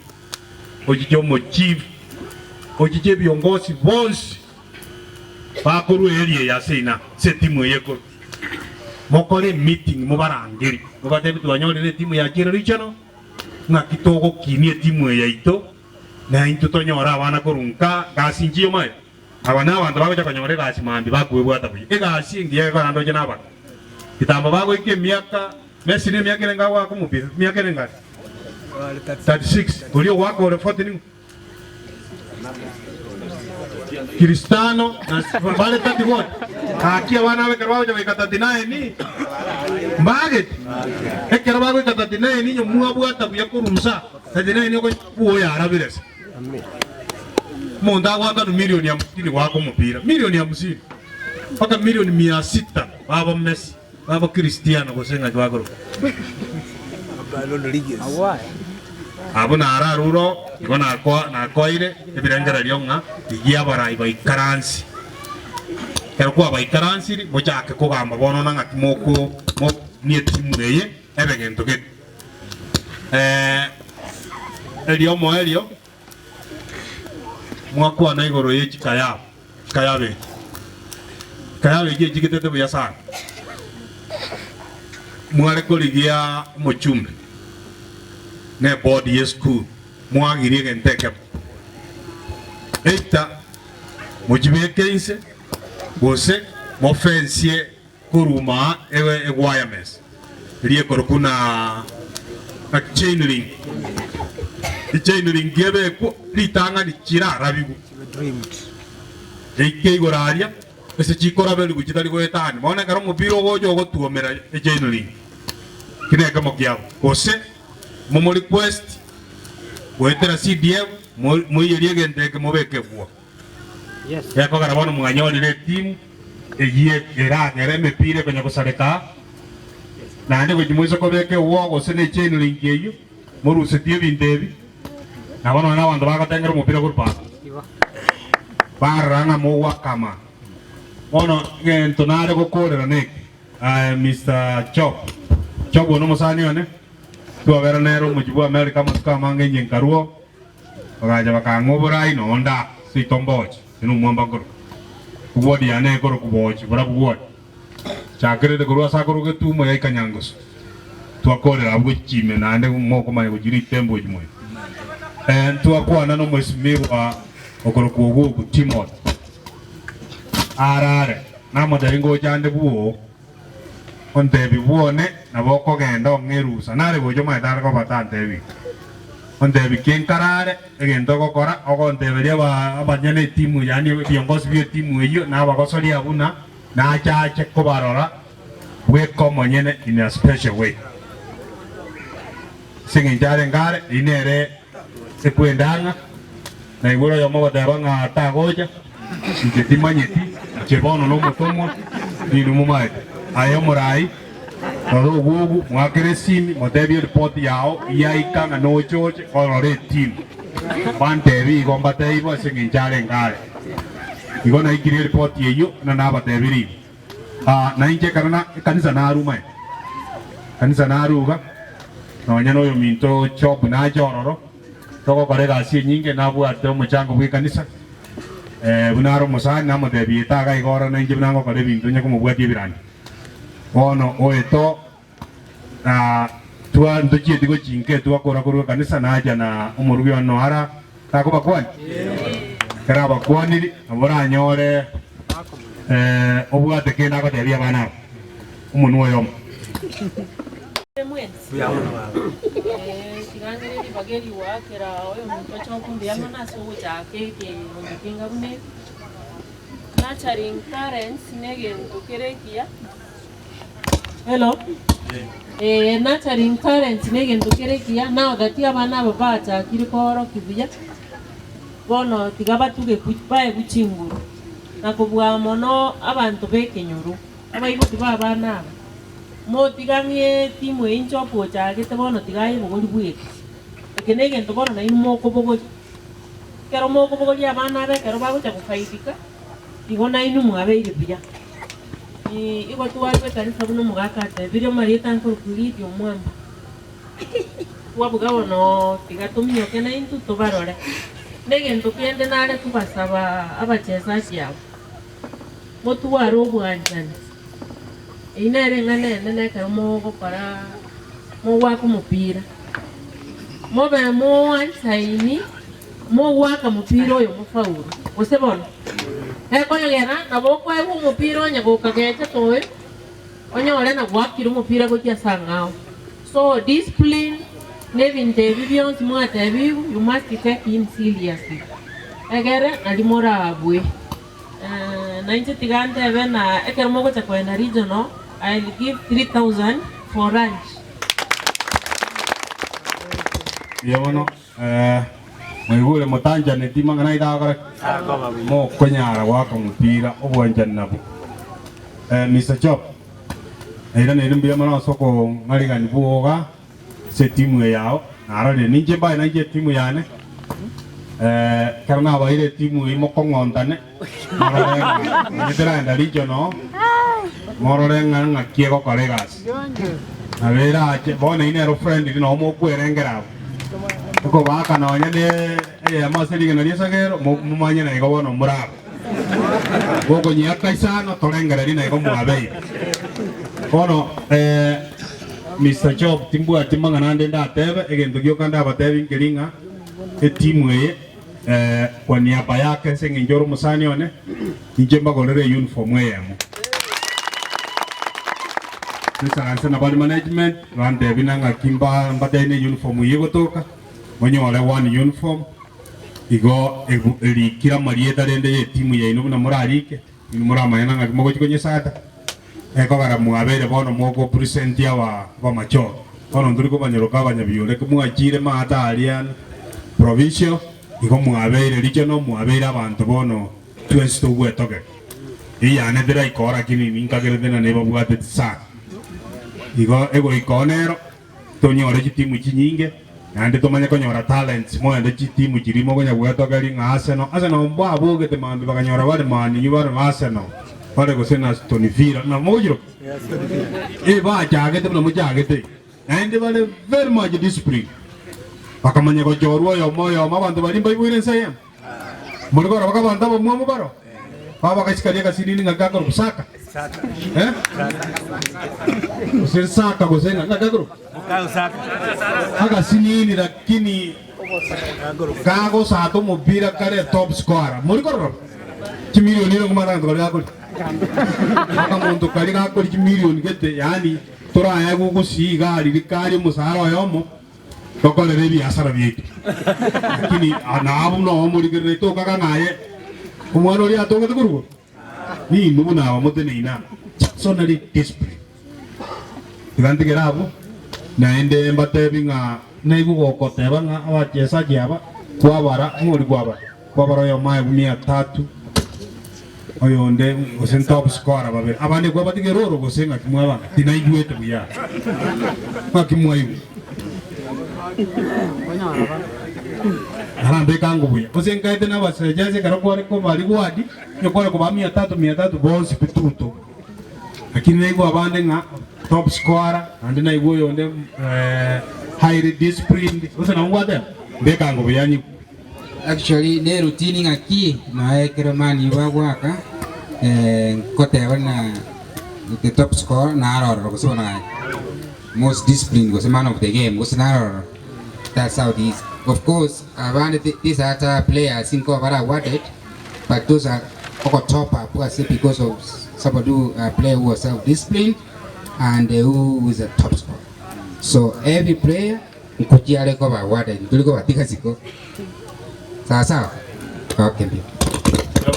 ojiche omo chief ojiche biongozi bonsi bakuru area ya sina setimu yeko mokore meeting mubarangiri mubatebi twanyore timu ya kira richano na kitogo kinie timu ya ito na into tonyora abana korunka gasinjiyo mai abana abantu bagoja kanyore gasimambi bakwebwata buye egasi ngiye kana ndoje naba kitamba bago ike miaka Messi ni miaka nenga wako mupira miaka nenga 36 ulio wako ole 40 ni Cristiano na vale 31 akia wana we karwa je 39 ni mbaget ekera bago 39 ni nyomu bwata buya kurumsa 39 ni ko buo ya arabires monda waka no milioni ya mtini wako mupira milioni ya 50 mpaka milioni 600 baba Messi baba Cristiano gosenga twagoro abo nararuro igona na koire ebirengera lyonga igia barai bai karansi kwa bai karansi mochake kugamba bono na ngati moko ni timu reye ebegento ke elio moelio mwakwa na igoro ye kayabe jigitete buya sana mwale koligia mochumbe ne body ye school mwagirie genteke eta mojibekeinse gose mofensie kuruma ewe wireless liye korokuna a chain link gebe ko litanga ni chira rabigu eke goraria ese chikora belu kuchitali ko etani maona karo mupiro gojo go tuomera e chain link kine kama kiao gose momo request wetera CDF mo yerie genteke mobeke bwo yes yako karabano mwanyoli le team egie era mepire kwenye kusareka na ndi kujimwiza ko beke wo gose ne chain link yeyo moruse tie bindebi na bano na bantu bakatengera umupira kurupa baranga mo wakama ono ngento nare gukorera ne Mr. Chop no musani one tu avera nero mujibu America muska mange nyenkaruo bagaja bakangobora ino onda si tomboch inu mwamba guru kuwodi ane guru kuboch bora kuwodi chakere de guru asakuru ke tu moya ikanyangos tu akorera abwo chime na ande moko maye kujiri tembo jimoy tu akwana no mwesimiwa okoro kuogo timot arare na modaringo chande buo ontebi buone na boko gendo ngerusa nare gojo maedar ko batante bi ontebi ken karare egendo ko kora ogonteberia abanyane timu yani viongozi vya timu hiyo na bagosori abuna na chache ko barora we komo nyene in a special way singin jare ngare inere sekwendanga na igoro yo mogo tabanga tagoja ngetimanyeti chebono no mutomo ni numumai ayo murai todo gugu mwakeresimi motebi report yao yaikanga no choche olore team bantebi gombate ibo singinjare ngare igona ikiri report yeyo na nabatebiri na inje karana kanisa na aruma kanisa na aruga no nyano yo minto chop na jororo toko korega si nyinge na bwate umuchango bwi kanisa bunaro musani na motebi taga igora na inje bunango kore bintu nyako mubwati birani ono oeto tua ndochie tigo chinke tua kora kanisa na aja na umurugi wano hara tako bakwani kera bakwani abora nyore obwate kena ko teria bana umunuo yom Tigangere bageri wakera oyo muntu chokumbia mana so chake ke nginga bune nurturing parents nege ndukerekia. Hello. Nurturing parents nege ndukerekia now that abana babata kirikoro kibuya bono tigaba tuge kubaye guchinguru nakubwa mono abantu bekenyuru abayibo tibabana mo tigamye timu encho pocha gete bono tigaye bogoli bwe kenege ntobono na imo kobogo kero mo kobogo ya bana be kero bago cha kufaidika igona inu mwabe ile pia iko tuwa kwetani sabuno mugaka te video marieta nkuru kulidi omwamba wabuga bono tigatumyo kena intu tobarore nege ntokende nare tubasaba abachezaji yabo motuwaro obwanjani inere ngane nene kamo gokora mo wako mupira mo be mo ansaini mo waka mupira oyo mufaulu osebona koyo gera na boko ebu mupira onya gokagecha toy onya ole na gwakira mupira gokia sangao so discipline nevinte vivions mwate vivu you must take him seriously egere alimora abwe na inche tigante evena ekermo gocha kwenda regional I'll give 3,000 for lunch. Yamono, mwigule motanja netima ngana idagara. Mo konyara waka mupira obwanja nabu. Mr. Chop, ira ne mbia mana soko ngari kan buoga se timu yao ara ne ninje bai na je timu yane karena wa ile timu imo kongontane ni tera ndari jono morore nganga kiego colegas avera bona ine ro friend no mo kwerengera ko baka na nyane amaseri ngana ni sagero mo manya na igobona muraba gogo nyaka isano torengera ni na igomo abei kono Mr. Job timbu atimanga nande ndatebe egento gyokanda abatebi nkiringa etimu eye kwa niaba yake senge njoro musani one njemba golere uniform yemo Sasa na body management rande binanga kimba mbadene uniform yego toka onye wale one uniform igo eri kila marieta rende ye timu ya inu na murarike inu muramayana ngaki mogo chikonye sata eko gara muabere bono mogo present ya wa macho bono nduriko banyoroka banyabiole kumwachire mata alian provincial igo muabere regional muabere abantu bono twese tugwetoke iyane dira ikora kini ninkagere dena nebo bwate sa igo ego ikonero tonyore timu chinyinge nande tomanya konyora talents mo ande timu chirimo konya bwetoke ringa Arsenal mbwa bogete mambe bakanyora bale mani yubare Arsenal pare ko sena Stonivira na mojiro ba jagete na mojagete and they were very much disciplined bakamanya ko jorwo yo moyo mabantu bali mbaibwire sayam mulgora bakabanda bo mu baro baba kashikaria kasini ngaka ko saka usen saka ko senga ngaka ko haka sinini lakini kago sato mobira kare top scorer mulgora kimilioni ngo mara ndo yako haka muntu kali kako kimilioni gete yani tora ya gugusiga ririkari musara yomo kokole rebi asara bieki lakini anabu no muri gere to kaka naye umwano ri atonga tukuru ni nuna wa mutene ina sonali display digante gerabu na ende mbatebinga na igugo kotebanga abachesa jaba kwabara muri kwabara yo mai 300 oyo nde usen top scorer babe abande kwa batigeroro gosenga kimwaba tinaigwete buya makimwayu harambe kangu buya usenga tena basejaze karokore ko bali gwadi yokore ko ba 300 bonus pituto lakini naigo abande nga top scorer ande naigo yonde highly disciplined usena ngwade be kangu buya ni actually ne routine ngaki na ekremani wagwaka koteba na the top scorer na aroro ko sona most disciplined was man of the game was narrow. That's how it is. Of course these other players in cover awarded, but those are top up because of somebody who player who was self-disciplined and who is a top scorer. So every player nkujiale cover awarded tuliko batika siko sasa okay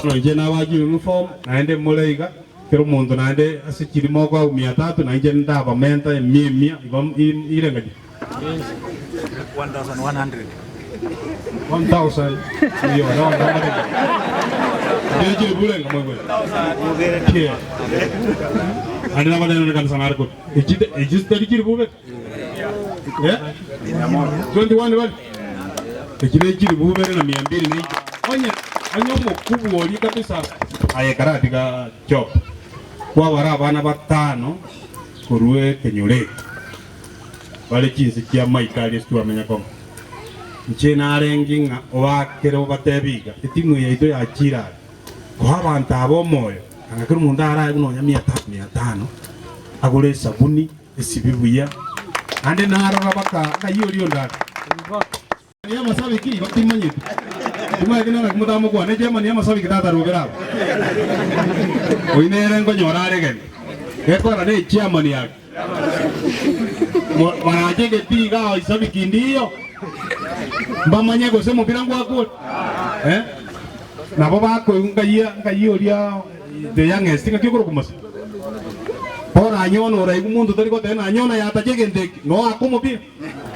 no jena waji uniform naende moleiga kero muntu naende asikiri moko 300 na nje ndaba menta 100 ibam ile ngaji 1100 1000 iyo no ndaba deje bulenga mwe mwe ande na badana kan sanar ko ejiste dikiri bube 21 bali ejire dikiri bube na 200 ni onye mukubwa oli kabisa ayekaratika job kwa bara abana batano kurwe kenyure bale kinsi kya maikali stu amenya kom nchena arenginga obakero batebiga etimu yaito ya chira kwa abantu abo moyo angakuru mundara gunonya 300 agure sabuni esibibuya ande naro baka kayori ndara ya masabiki batimanye kuma kina kumutamo kwa ne jema ni masabiki tata rogera oinere ngo nyorare gen ekora ne chairman yake wanajege tiga isabiki ndio mbamanye go semo birangu akol na baba ko ngayioria de youngest ngakikoro kumasa ora nyono ora igumundu tariko tena nyona yata jege ndeki no akumo pia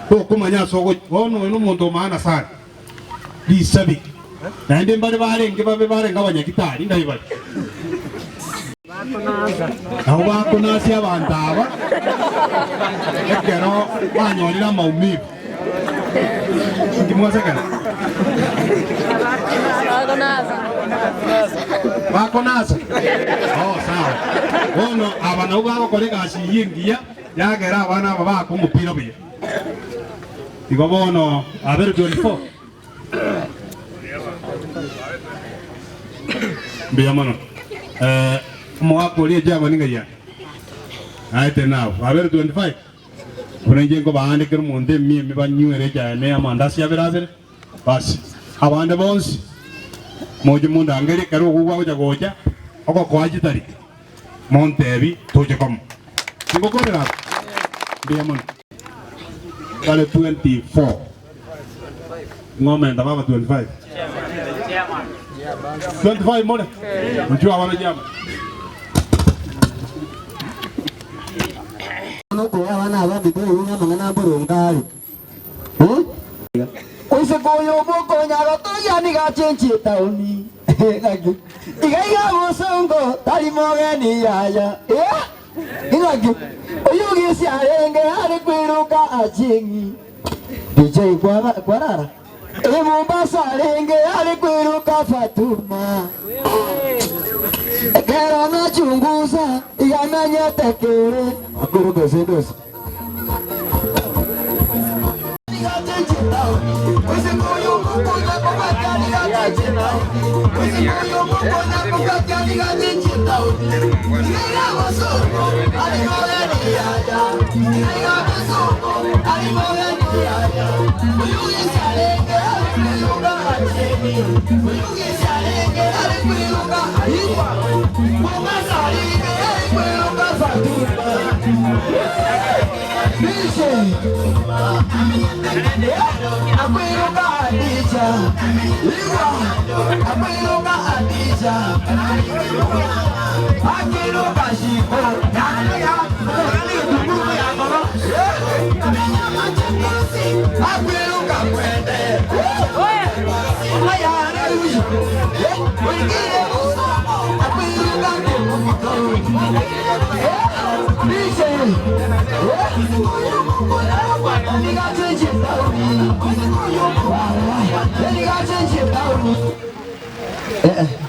to kumanya sogo ono ino muntu maana sana lisabi naende mbare bare ngabanyakitari ndabibali nabo bakunasi abantu aba ekero banyorire amaumivu ngimwasekana bakonasa sawa bono aba nabo bagokora egasi yingiya yagera abana aba baka omupira buya igo bono abere 24 mbiya mono mwakoli jaba ninga ya aite now abere 25 kunenge ngo baandikira munde mimi banywere cyane amandasi abere basi abande bonsi moje munda angere karo kuwa uja goja oko kwaji tari montevi toje kom ngo kodera mbiya mono kale 24 ngome ndababa 25 25 mona unjua wana jama nuko wana abandi ko yunga mangana burungari Oise koyo boko nyaga to yani ga chenchi tauni ngaki igaiga musongo tali mogeni yaya ngaki oyugi siarenge ari kwiruka achingi DJ kwarara Mombasa renge ari kwiruka Fatuma Kera na chunguza igamanya tekere akuruka sedos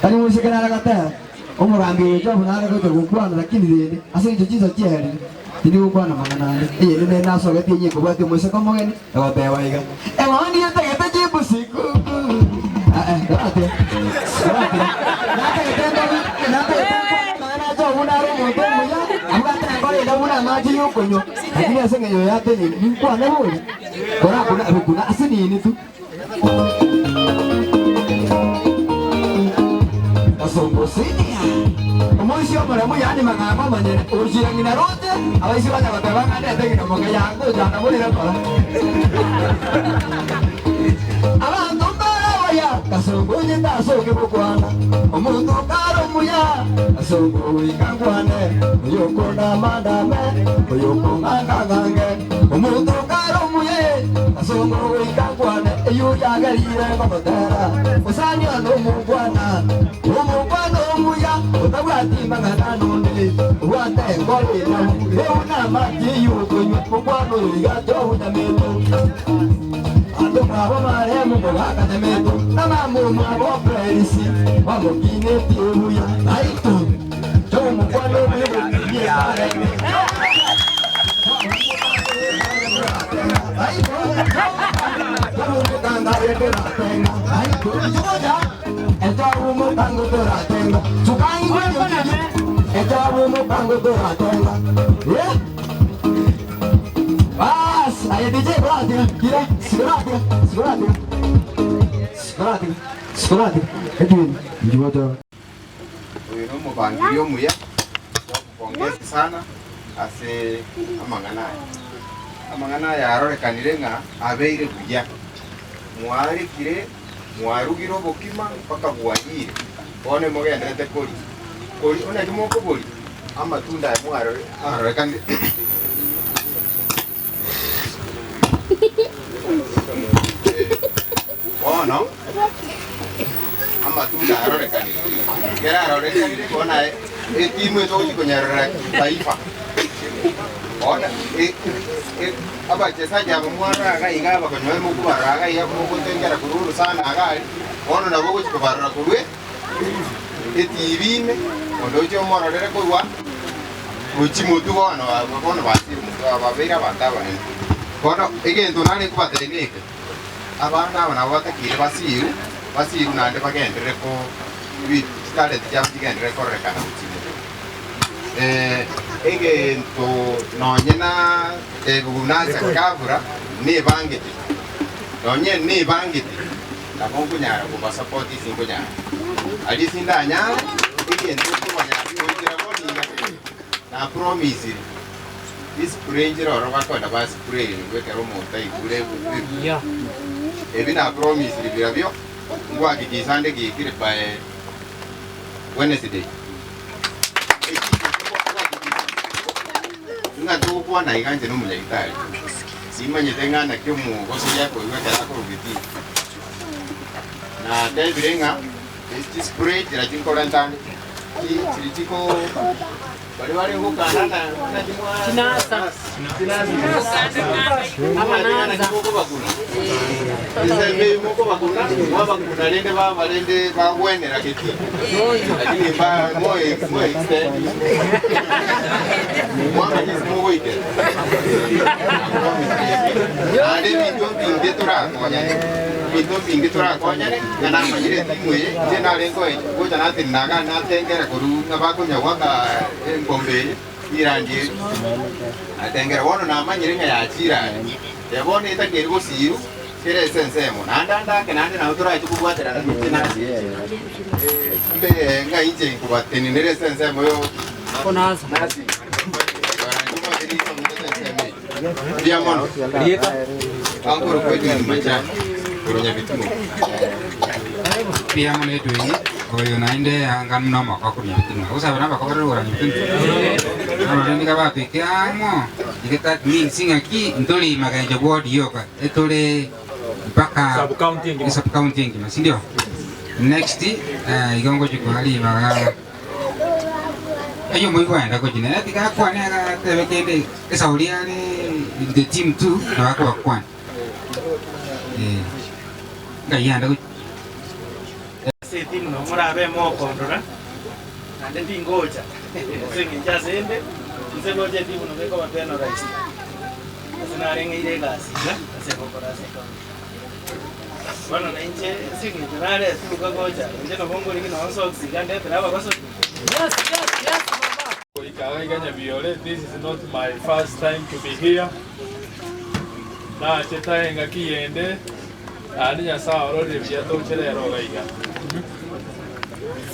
Ani musikana kata umurambi jo bunara ko tukwana lakini dede asa icho chizo cheri tini ukwana mangana nene naso gati nye ko bati musika mogeni wa bewa iga wani yata gata jibu siku date mana jo bunara mo to muya abata ngore da buna maji yokonyo lakini asa ngeyo yate ni ukwana boli kuna asini ni tu Somposinia. Omoisi omore muyani mangama manyene urjirangina rote abaisi bana batabanga ndete kino mokayango jana mulira kola. Abantu barabaya kasongoje tasoke bukwana omuntu karo muya kasongo ikangwane uyokona mandame uyokonga gange omuntu karo muye kasongo ikangwane yuyagalire komotera usani ando mugwana umugwana umuya utabwati mangana nonde wate ngole na leona maji yukonyo mugwana yigato udameto ando mabo maremu bogaka dameto namamu mabo presi mabo kine tiuya aito to mugwana umuye bareme Mpangilio muya kupongezi sana ase amangana yarorekanire nga abeire buya mwarikire mwarugire obokima mpaka bwayire one mugenderete kori one kimoko bori amatunda ya mwarorekanire no amatunda yarorekanire kera yarorekanire kona timu yetu kunyarara taifa. Ona aba wachezaji aba mwana akaiga bakonywe muku baraga ya muku tengera kururu sana agali. Ona nabo kubarara kurwe. Etivine ondo cyo mororere kurwa. Uchi mutu wana bakona basiru mutu ababira bataba ne. Kono egento nani kubateneke. Abana abana batakire basiru nande bagendere ko stare diciamo di che corre egento nonyena egunanza kabura ne bangeti nonye ne bangeti la konkunyara ko passport sinkunyara ali sinda nyara egento ko banyara ko boninga na promise this ranger or bakona bas pray weka romo tai kule ya ebina promise libirabio ngwa kikisande kikire by Wednesday. Nga tu kwa na iganje no munya itali. Simanye tenga na kemu gosi yako iweka yako rubiti. Na debirenga this spray tira jinko lantani. Chirichiko bali hukana na jinasa. Ama na jinko bakuna. Sasa moko bakuna, waba kuna lende baba lende ba wene raketi. Lakini ba moe extend. Mwana hizo moite. Ade video pinge tura konya. Video pinge tura konya ne na manyire timwe tena lengo ko jana tinaga na tengera koru na ba konya waka ngombe iranje. Atengera wono na manyire ya chira. Yabone itakere go siru. Kere sensemo nanda kenande na utora ikubwatera na tena mbe nga inje kubateni nere sensemo yo kona nasi dia mono lieta angkoro kwetu ni macha kuronya bitumo pia mono yetu hii oyo nainde angan mnoma kwa kuronya bitumo usaba namba kwa kuronya bitumo na ndika ba peke amo iketa ni singa ki ntoli Magenche ward yoka etole mpaka sub counting mas ndio next igongo jikali baga ayo moi kwenda ko jina tika kwa ne ga tebekende esaulia ne the team 2 na wako kwa ngayanda ko se team no murabe mo kondora ande ndingoja singi jazende nzego je team no beko bateno rais sinarenga ile gasi ase kokorase Bueno, nje singi tunare tuko goja. Nje no bongo ligi no socks gande traba baso. Yes, baba. Ikawa iganya biole, this is not my first time to be here. Na cheta nga kiyende. Ani nya sawa ro de bia to chere ro gaiga.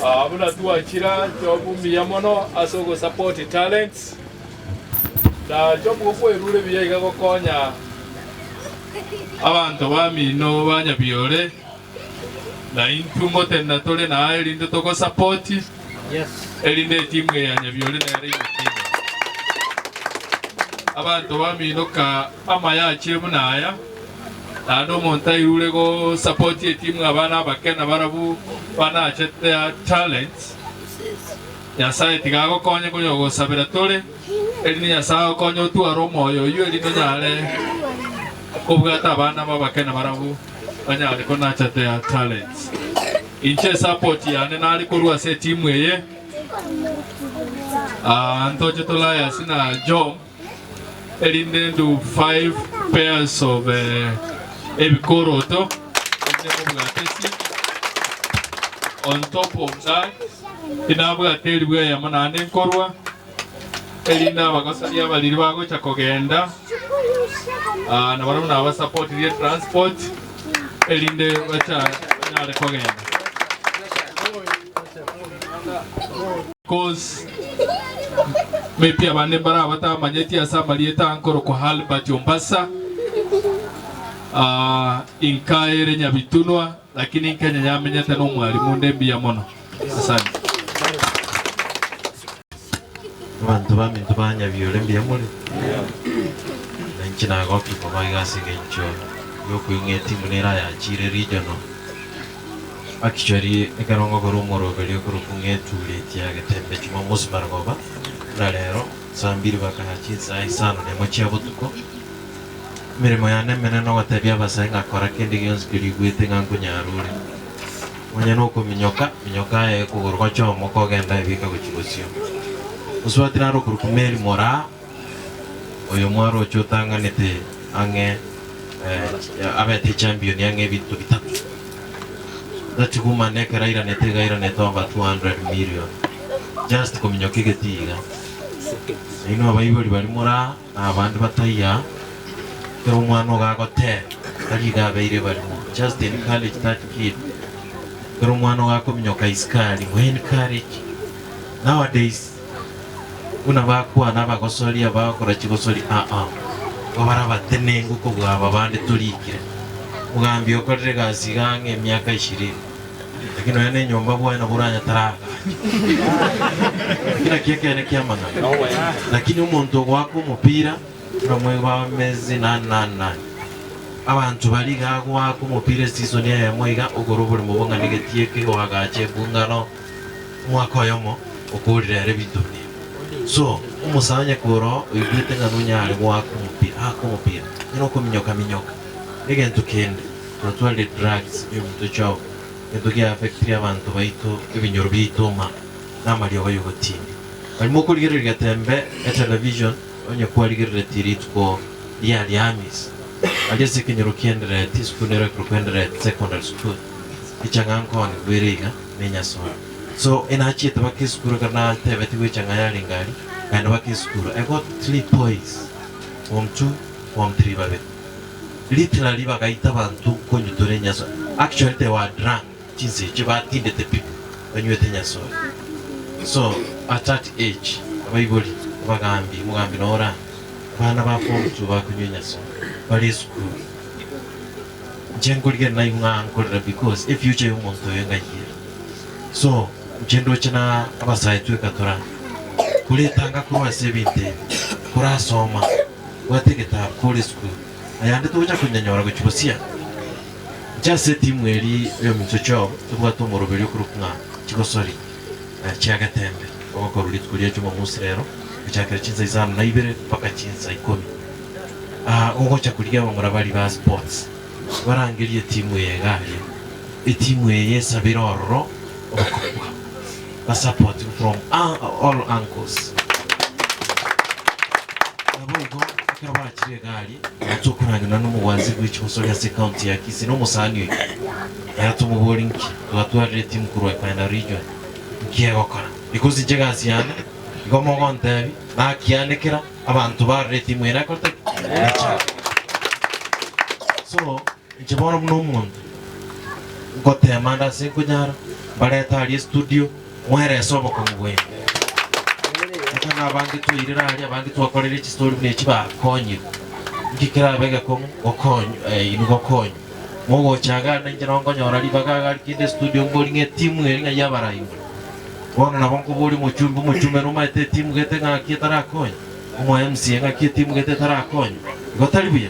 Abuna tuwa chira jobu miyamono asogo support talents. Da jobu ko erure bia iga konya abantu bamino banyabiole na intumo tena tole na elinde toko support yes elinde timu ya nyabiole na yari abantu bamino ka amaya chemu naya na ndo montai ule go support timu abana bakena barabu bana chete talents ya sai tigago konye ko yogo sabira tole elinde ya sao konyo tu aromo yo elinde nyale Obgata bana babakena barabu banyale ko nachate ya talents inche support ya ne nali kurwa se timu ye ntoje tolaya sina job elinde do 5 pairs of ebikoroto on top of that inabwa telibwe ya manane korwa elinda bagasalia baliri bago chakogenda na baramu na support the transport elinde bacha nyale kogenda cause maybe abane bara bata manyeti asa malieta ankoro ko Halbert Ombasa inkaere nyabitunwa lakini Kenya nyamenyete no mwalimu ndembi ya mono asante abantu bamintu banyabiole mbia muri nanchina goki ko baigasi gencho yoku ingeti munera ya chire regional actually ekarongo korumoro kali kurukunge tuleti agatembe chuma musmargoba na lero saa 2 bakahachitsa isano ne mochia butuko mirimo yane meneno gatebia basenga kora kindi gyonskiri gwite ngankunyarure mwenye nuko minyoka kugurwa chomo kogenda ibika guchigosio uswatira ro kurukumeli mora oyo mwaro chotanganete ange abete champion yange bitu bitatu dati kumane karaira nete over 200 million just kuminyoka igetiga ino abayibori bari mora abandi bataya kero umwana gagote ari gabeire bari just in college that kid kero umwana gakominyoka iskari when courage nowadays una bakwa n'abagosori abakora kigosori babara batenengu ko bwaba bandi turikire mugambi okorere gazigange emyaka 20 lakini yane nyomba bwana buranya taraka kila kieke ne kiamana lakini umuntu wako mupira namwe bamezi na abantu bari gago wako mupira season ya mwiga ogorobore mubonga negetieke wagache bungano mwako yomo okurire bitoni so umusanya kuro ibite nganunyare wako mupira nino kuminyoka egento kende totwale drugs y'omuntu chao edogia affecti abantu baito ebinyoro bitoma namali obayogotini barimo kurigirira tembe television onye kwarigerera tiritko yali amis ageze kinyoro kendere tiskunere krupendere secondary school ichanganko ni bweriga nenyaso so enachite bakiskuru kana tebeti wichanga yali ngari and bakiskuru I got 3 boys form 2 form 3 babe literally bagaita bantu konyutore nyaso actually they were drunk chinse chibatinde tepi banyuete nyaso so at that age abayiboli mugambi nora bana ba form 2 bakunywe nyaso bali school jengolge na yunga because if future y'umuntu yengagira so jendo china abasaitu katora kuletanga kuwa sebinte kurasoma wategeta kuri school ayande tuja kunyanyora gukibosia jase timu eri yo mutsocho tubwa tumurobeli kurukuna kigosori cyagatembe oko rulitkulia cyo munsi rero cyakere cyiza izana na ibere paka cyiza ikomi ngo cyakuliya bamura bari ba sports barangiriye timu yegaye itimu yesa biroro support from all uncles nabo kabakire gali tukurangana n'umuwazi w'ikosori ya county ya Kisii no musani yaratumubolinki twatware timu kurwa kana region kiyagokora because jegasiana gomogonte nakianekera abantu bare timu era korte so jibona n'umuntu ngote amanda sekunyara bareta ali studio mwere sobo kumwe kana abandi tuyirira ali abandi twakorera iki story ne kibakonye ngikira bega ko okonyo inugokonyo mogo chagana ngirongo nyora libaga ali kinde studio ngoli nge timu eringa yabarayo bona nabonko boli muchumbe no mate timu gete ngakitara konyo umo MC ngakitara timu gete tara konyo gotalibuye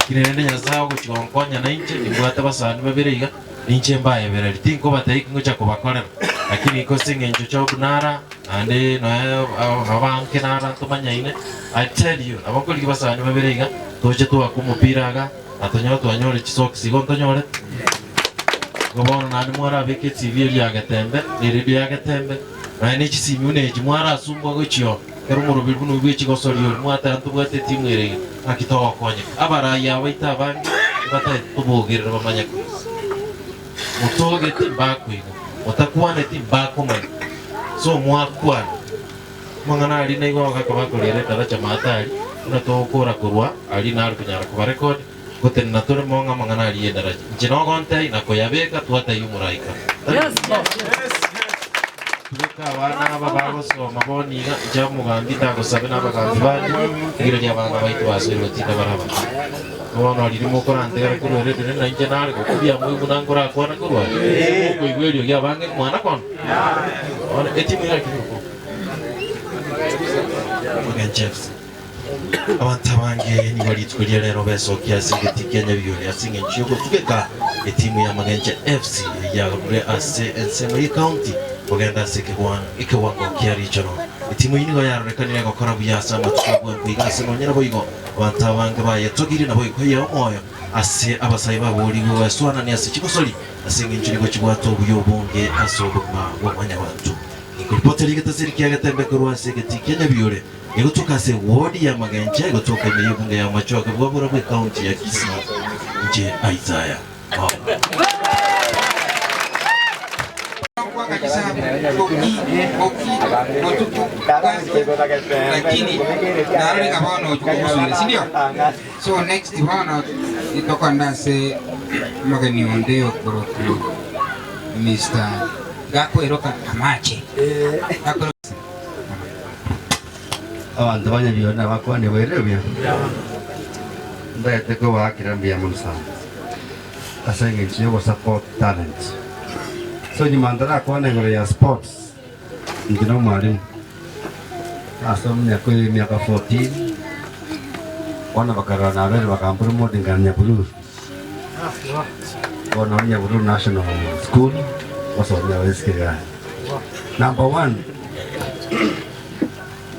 kirende nyazaho guchonkonya na inche ibwata basani babiriga inche mbaye berari tinko batayiki ngocha kubakorera lakini iko singenjo cyo bunara ande no abanke nara tumanyaine I tell you abakoli basani babiriga toje tuwa kumupiraga atonyora twanyore kisoksi gontonyore gobona nani mwara beke TV ya gatembe ni radio ya gatembe na ni kisimi une jimwara asumbo gochyo kero murubi bunu bwe kigosori yo mwata ntubwate timu ere akitowa konye abara ya waita bangi bata tubogirira bamanya mutoge timbakwigo otakwane timbakomwe so mwakwana mangana ali na igo gakabakorere taracha matari na tokora kurwa ali na kunyara ku record gutena tore monga mangana ali daraja jinogonte na koyabeka twata yumuraika yes tuka wana babago so maboni ga jamu gambi tago sabe na bagambi bani ngiro ya banga baitu asiro tina baraba ono ali mo korante gara kuru re dene na injenare ko kubia mu munangora ko na kurwa ko igwelio ya banga mwana kon ono etimu ya kiruko Magenche abantu bange ni bali twelera rero beso kya sigeti kenya byoli asinge nchiyo tugeka timu ya Magenche FC ya Gure ase Ensemble County ogenda sekiwan ikiwango kiarichono timu yini yarekanire gukora buyasa matukagwa kwigase nonyera boigo bantabange bayetogiri nabo ikoyo moyo ase abasayi baburi go swana ni ase chikosoli ase nginjiri go chibwato buyobonge asobuma wa mwanya bantu ikuripoteri getaziriki agatembe kurwa segeti Kenya biore igotoka se ward ya Magenche igotoka meyubunge ya machoka bwabura bwe county ya Kisii nje Isaiah lakini narudi kabono chukumusule sindio. So next bono itoka ndase magani ondeo kuroku Mr. Gako eroka amache abantu banyabyona bakwane bwerebya ndayete ko bakirambya munsa asenge nchiyo support talent. So ni mandara kwane gore ya sports ngino mwalimu asomnya kwa miaka 14 wana bakara na bere bakampromote nganya bulu wana nya bulu national school wasomnya weskega number 1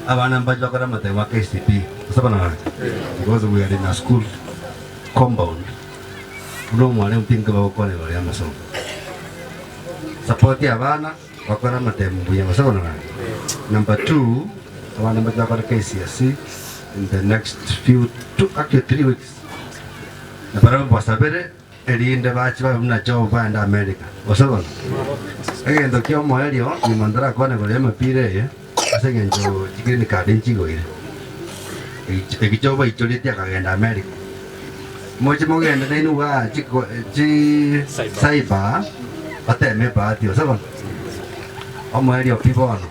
abana mbajo kara mate wa KCP sabana because we are in a school compound uno mwalimu tinga bakwane gore ya masomo support abana bakora matembu ya masomo. Number 2 abana mbajo kara KCSE in the next actually 3 weeks na para basabere elinde bachiba mna job in America osabona agendo kyo moelio ni mandara kone gore mapire asenge njo chikini kadinchi goire ekichoba icholitia kagenda America mochi mogenda nenu wa chiko chi cyber ateme baati osabona omoelio pibono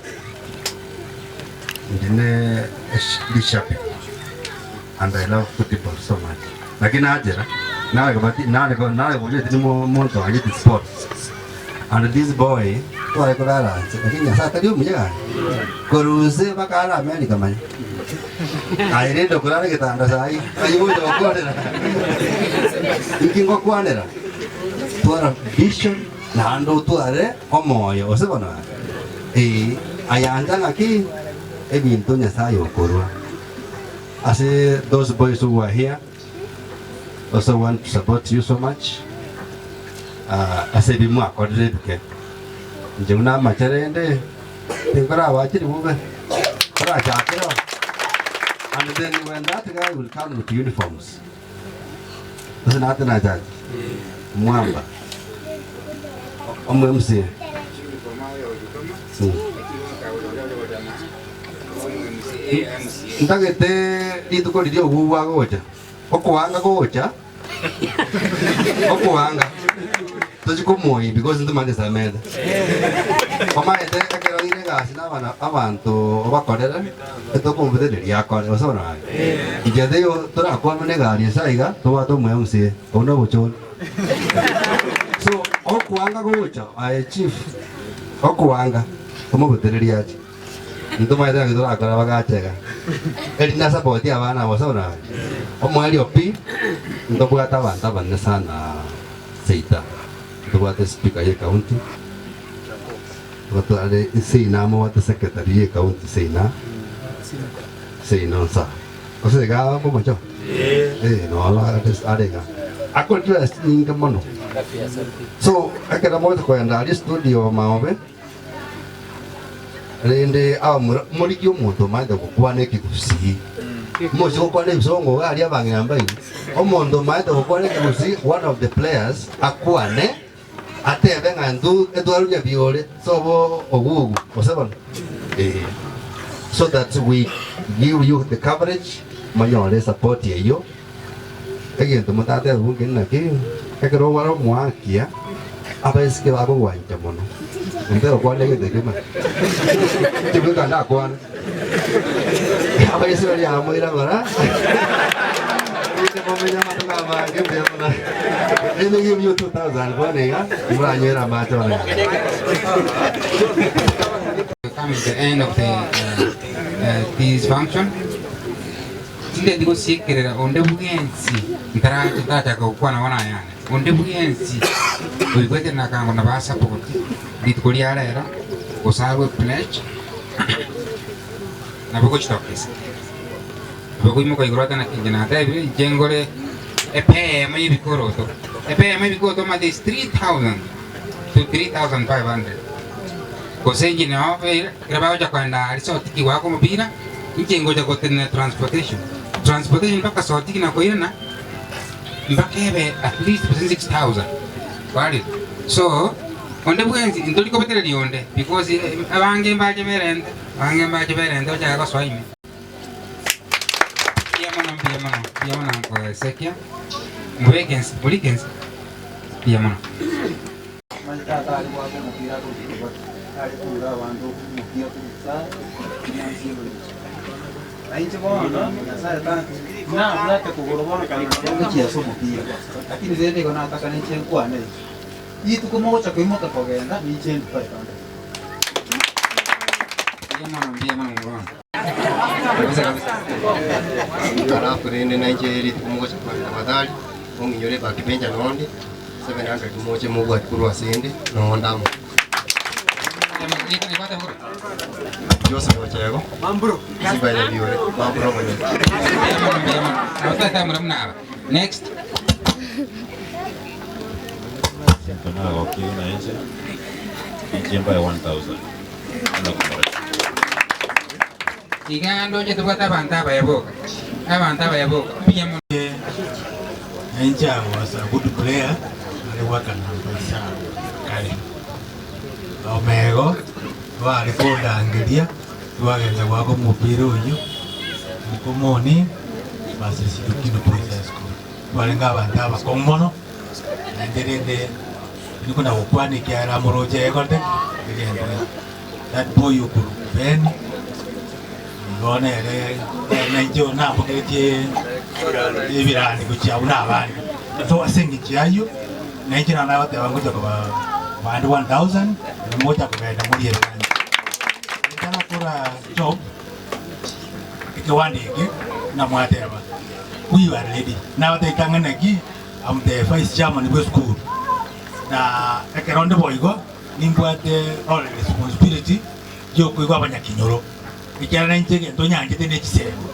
ndine bishop and I love football so much. Lakini ajera nawe kabati nawe boje timo monto aje sports. And this boy kwa kulala lakini sasa ndio mjaka kuruze bakala America man. Airendo kulala kitanda sai ayibo dokora. Inkingo kwanera. Tuara vision na ndo tuare omoyo osebona. Ayanda ngaki ebintu nyasayo korwa. I say those boys who are here also want to support you so much. I say be more accorded to Juna Macharende, Pinkara watch it woman. And then when that guy will come with uniforms. There's nothing like that. Mwamba. Omwemsi. Ndagete dituko dio huwa gocha. Okuanga gocha. Okuanga. Tochiko moi because ndo mande sameda. Koma ete akero dire gasi na bana abantu bakorera etoko mbede yakore osona. Ijade yo tora kwa mane gari saiga to ato mwemsi. Ono bocho. So okuanga gocha ai chief. Okuanga. Komo botereri achi. Ndo maida ngidora akara bagachega. Elina support abana bosona. Omwali opi ndo bwata banta banne sana seita. Ndo bwata speaker ya county. Ndo ale seina mo bwata secretary ya county seina. Seina sa. Ose ga mo macho. No ala arega. Ako dress ninga mono. So akera mo ko anda studio maobe. Rende muri omuntu maida kukwane kikusi mozi kokwane bisongo ali abangamba ini omuntu maida kukwane kikusi one of the players akwane atebe ngandu edwarunya biole sobo ogugu osebona so that we give you the coverage mayore support yeyo egento mutate bungena ki ekero waro mwakia abeske babo wanja mono Pero cuál es el tema. Yo creo que anda cuál. A ver si lo llamo ir ahora. Este momento llama tu mamá, ¿qué te llama? Él me dio 2000, ¿cuál era? Un año era más todavía. Coming to the end of the this function. tinde digo sikerera onde bugenzi ntara kwa na wana yana onde bugenzi ulikwete na kango na basa poti ditkoli ara era osawe pledge na boko chitokesa boko imo kwa igorata na kinjana tabi jengore epe mai bikoroto ma is 3,000 to 3,500 kosenji ne ofe grabao ja kwenda resort kiwako mpira njengo ja kotena transportation mpaka sotiki na koina mpaka ebe at least 6,000 kwali so onde bwenzi ndoli ko betele lionde because abange mbaje berende oja ka swaime yamana ko sekia mwegens polikens yamana Maltata alikuwa mpira kwa alikuwa wandu mpira kwa ainchi bona sasa ta na mlate kugorobona kama kia somo pia lakini zende kona nataka ni chen kwa ne yitu kumocha kuimoka kogenda ni chen pa tanda yamana ngwa Kara kurende na injeri kumocha kwa tafadhali onginyore bakibenja nonde 700 kumocha mugwa kurwa sende no ndamo Joseph Ochego. Mambro. Siba ya biore. Mambro mwenye. Next. Sentona wakiwa na nje. Kijemba ya 1,000. Igando je tupata bantaba ya boka. Abantaba ya boka. Piyamo. Enja was a good player. Aliwaka na mpasa. Kale. Omego. Walikonda angelia twagenda gwako mupira uyu nikomoni basi sidukino process ko walenga abantu abakomono nderende niko na ukwani kiara moroje yekote that boy ukuru ben ngone ere na njo na boketie ibirani kuchia una abandi so asengi chiayo na njo na wate wangu kwa 1,000 mmoja kwenda muri ere kura job ikiwandike na mwateba we are ready now they kanganaki I'm the vice chairman of school na ekeronde boigo nimbwate all responsibility yo kuigwa abanyakinyoro ikyana nchege ntonyanje tene kisembo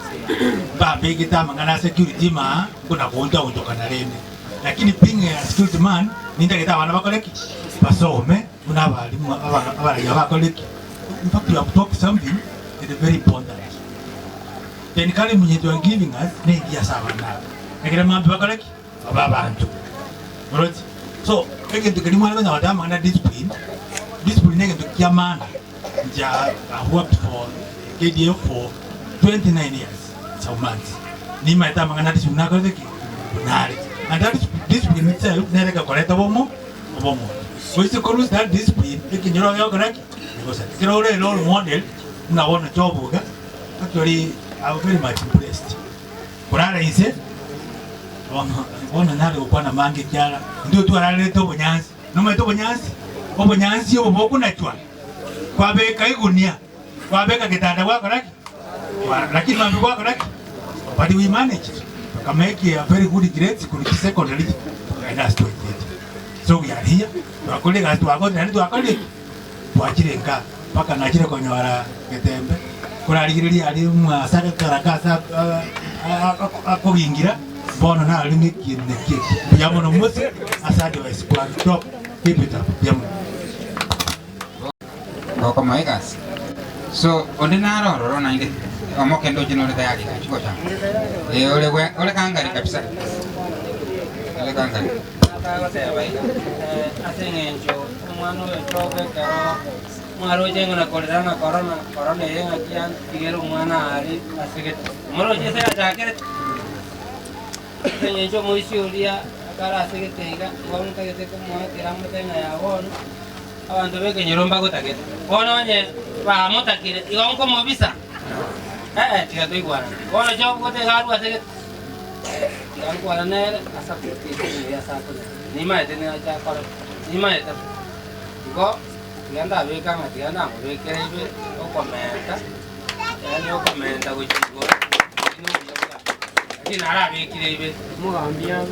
bambe gitama ngana security ma kuna kuonja onjokana rende lakini being a security man ninda kita abana bakoleki basome kuna abalimu abana bakoleki. In fact, you have talked something that is very important. Then kali mwenye you are giving us ne dia sawa na. Ekere mambo bakaleki ababantu. Right? So, eke tukeni mwana na wadama na discipline. Discipline nege tukiamana. Ja I worked for KDF for 29 years. So months. Ni maita mangana discipline na koleki. Bunari. And that discipline itself nereka koleta bomo. So it's to close that discipline. Eke nyoro yo koleki. Because you know, the role model, now on a job, actually, I'm very much impressed. What I said, on another one a man get yara, do to a little bonyans, no matter bonyans, you walk on that one. Quabe Kaigunia, Quabeca get out of work, right? Lucky man, work, right? But we managed to make a very good grade, secondary, and that's to it. So we are here, our colleague has to go and to our colleague. Wachirenga paka nachire konyora getembe kurarigiriri ari mwasaka karakasa akogingira bono na ali nikine kiki yamono musi asadi wa squad top keep it up yamono ko maigas so ondinaro roro na inde omoke ndo jino le tayari ka chiko cha ole kangari kabisa ole kangari asengencho mano tobe karo maro jengo na corona yenga kian tigero mwana ari aseket maro jese ajakere asengencho moisi olia akara aseket tega wonta gete ko mo tiramo tenga ya wono abantu beke nyiromba gotagete wono nye ba motakire igonko mobisa tiga to iguana wono job gote garu aseket Aku ada ner asap itu ya satu. Lima itu nih aja kalau 5 itu. Kok dia ndak beka mati ana mo beka ibe o komenta. Ya ni o komenta go chigo. Inu bisa. nara gekire ibe. Mugambia.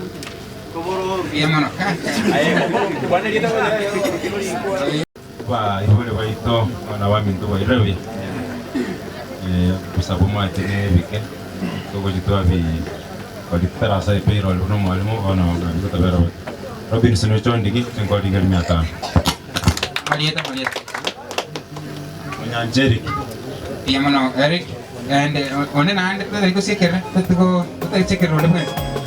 Koboro. Yamano. Ba ihole baito wana wamintu bairewe. Kusabu matine bike. Togo jitoa bi Kalau saya payroll, no malumu, ono nggak bisa bayar. Robinson itu ndigi, engkau tinggal miata. Malieta. Menyanjeri. Iya mana Eric, and onen ande tuh dari ku sikir, tuh ku cekir udah bukan.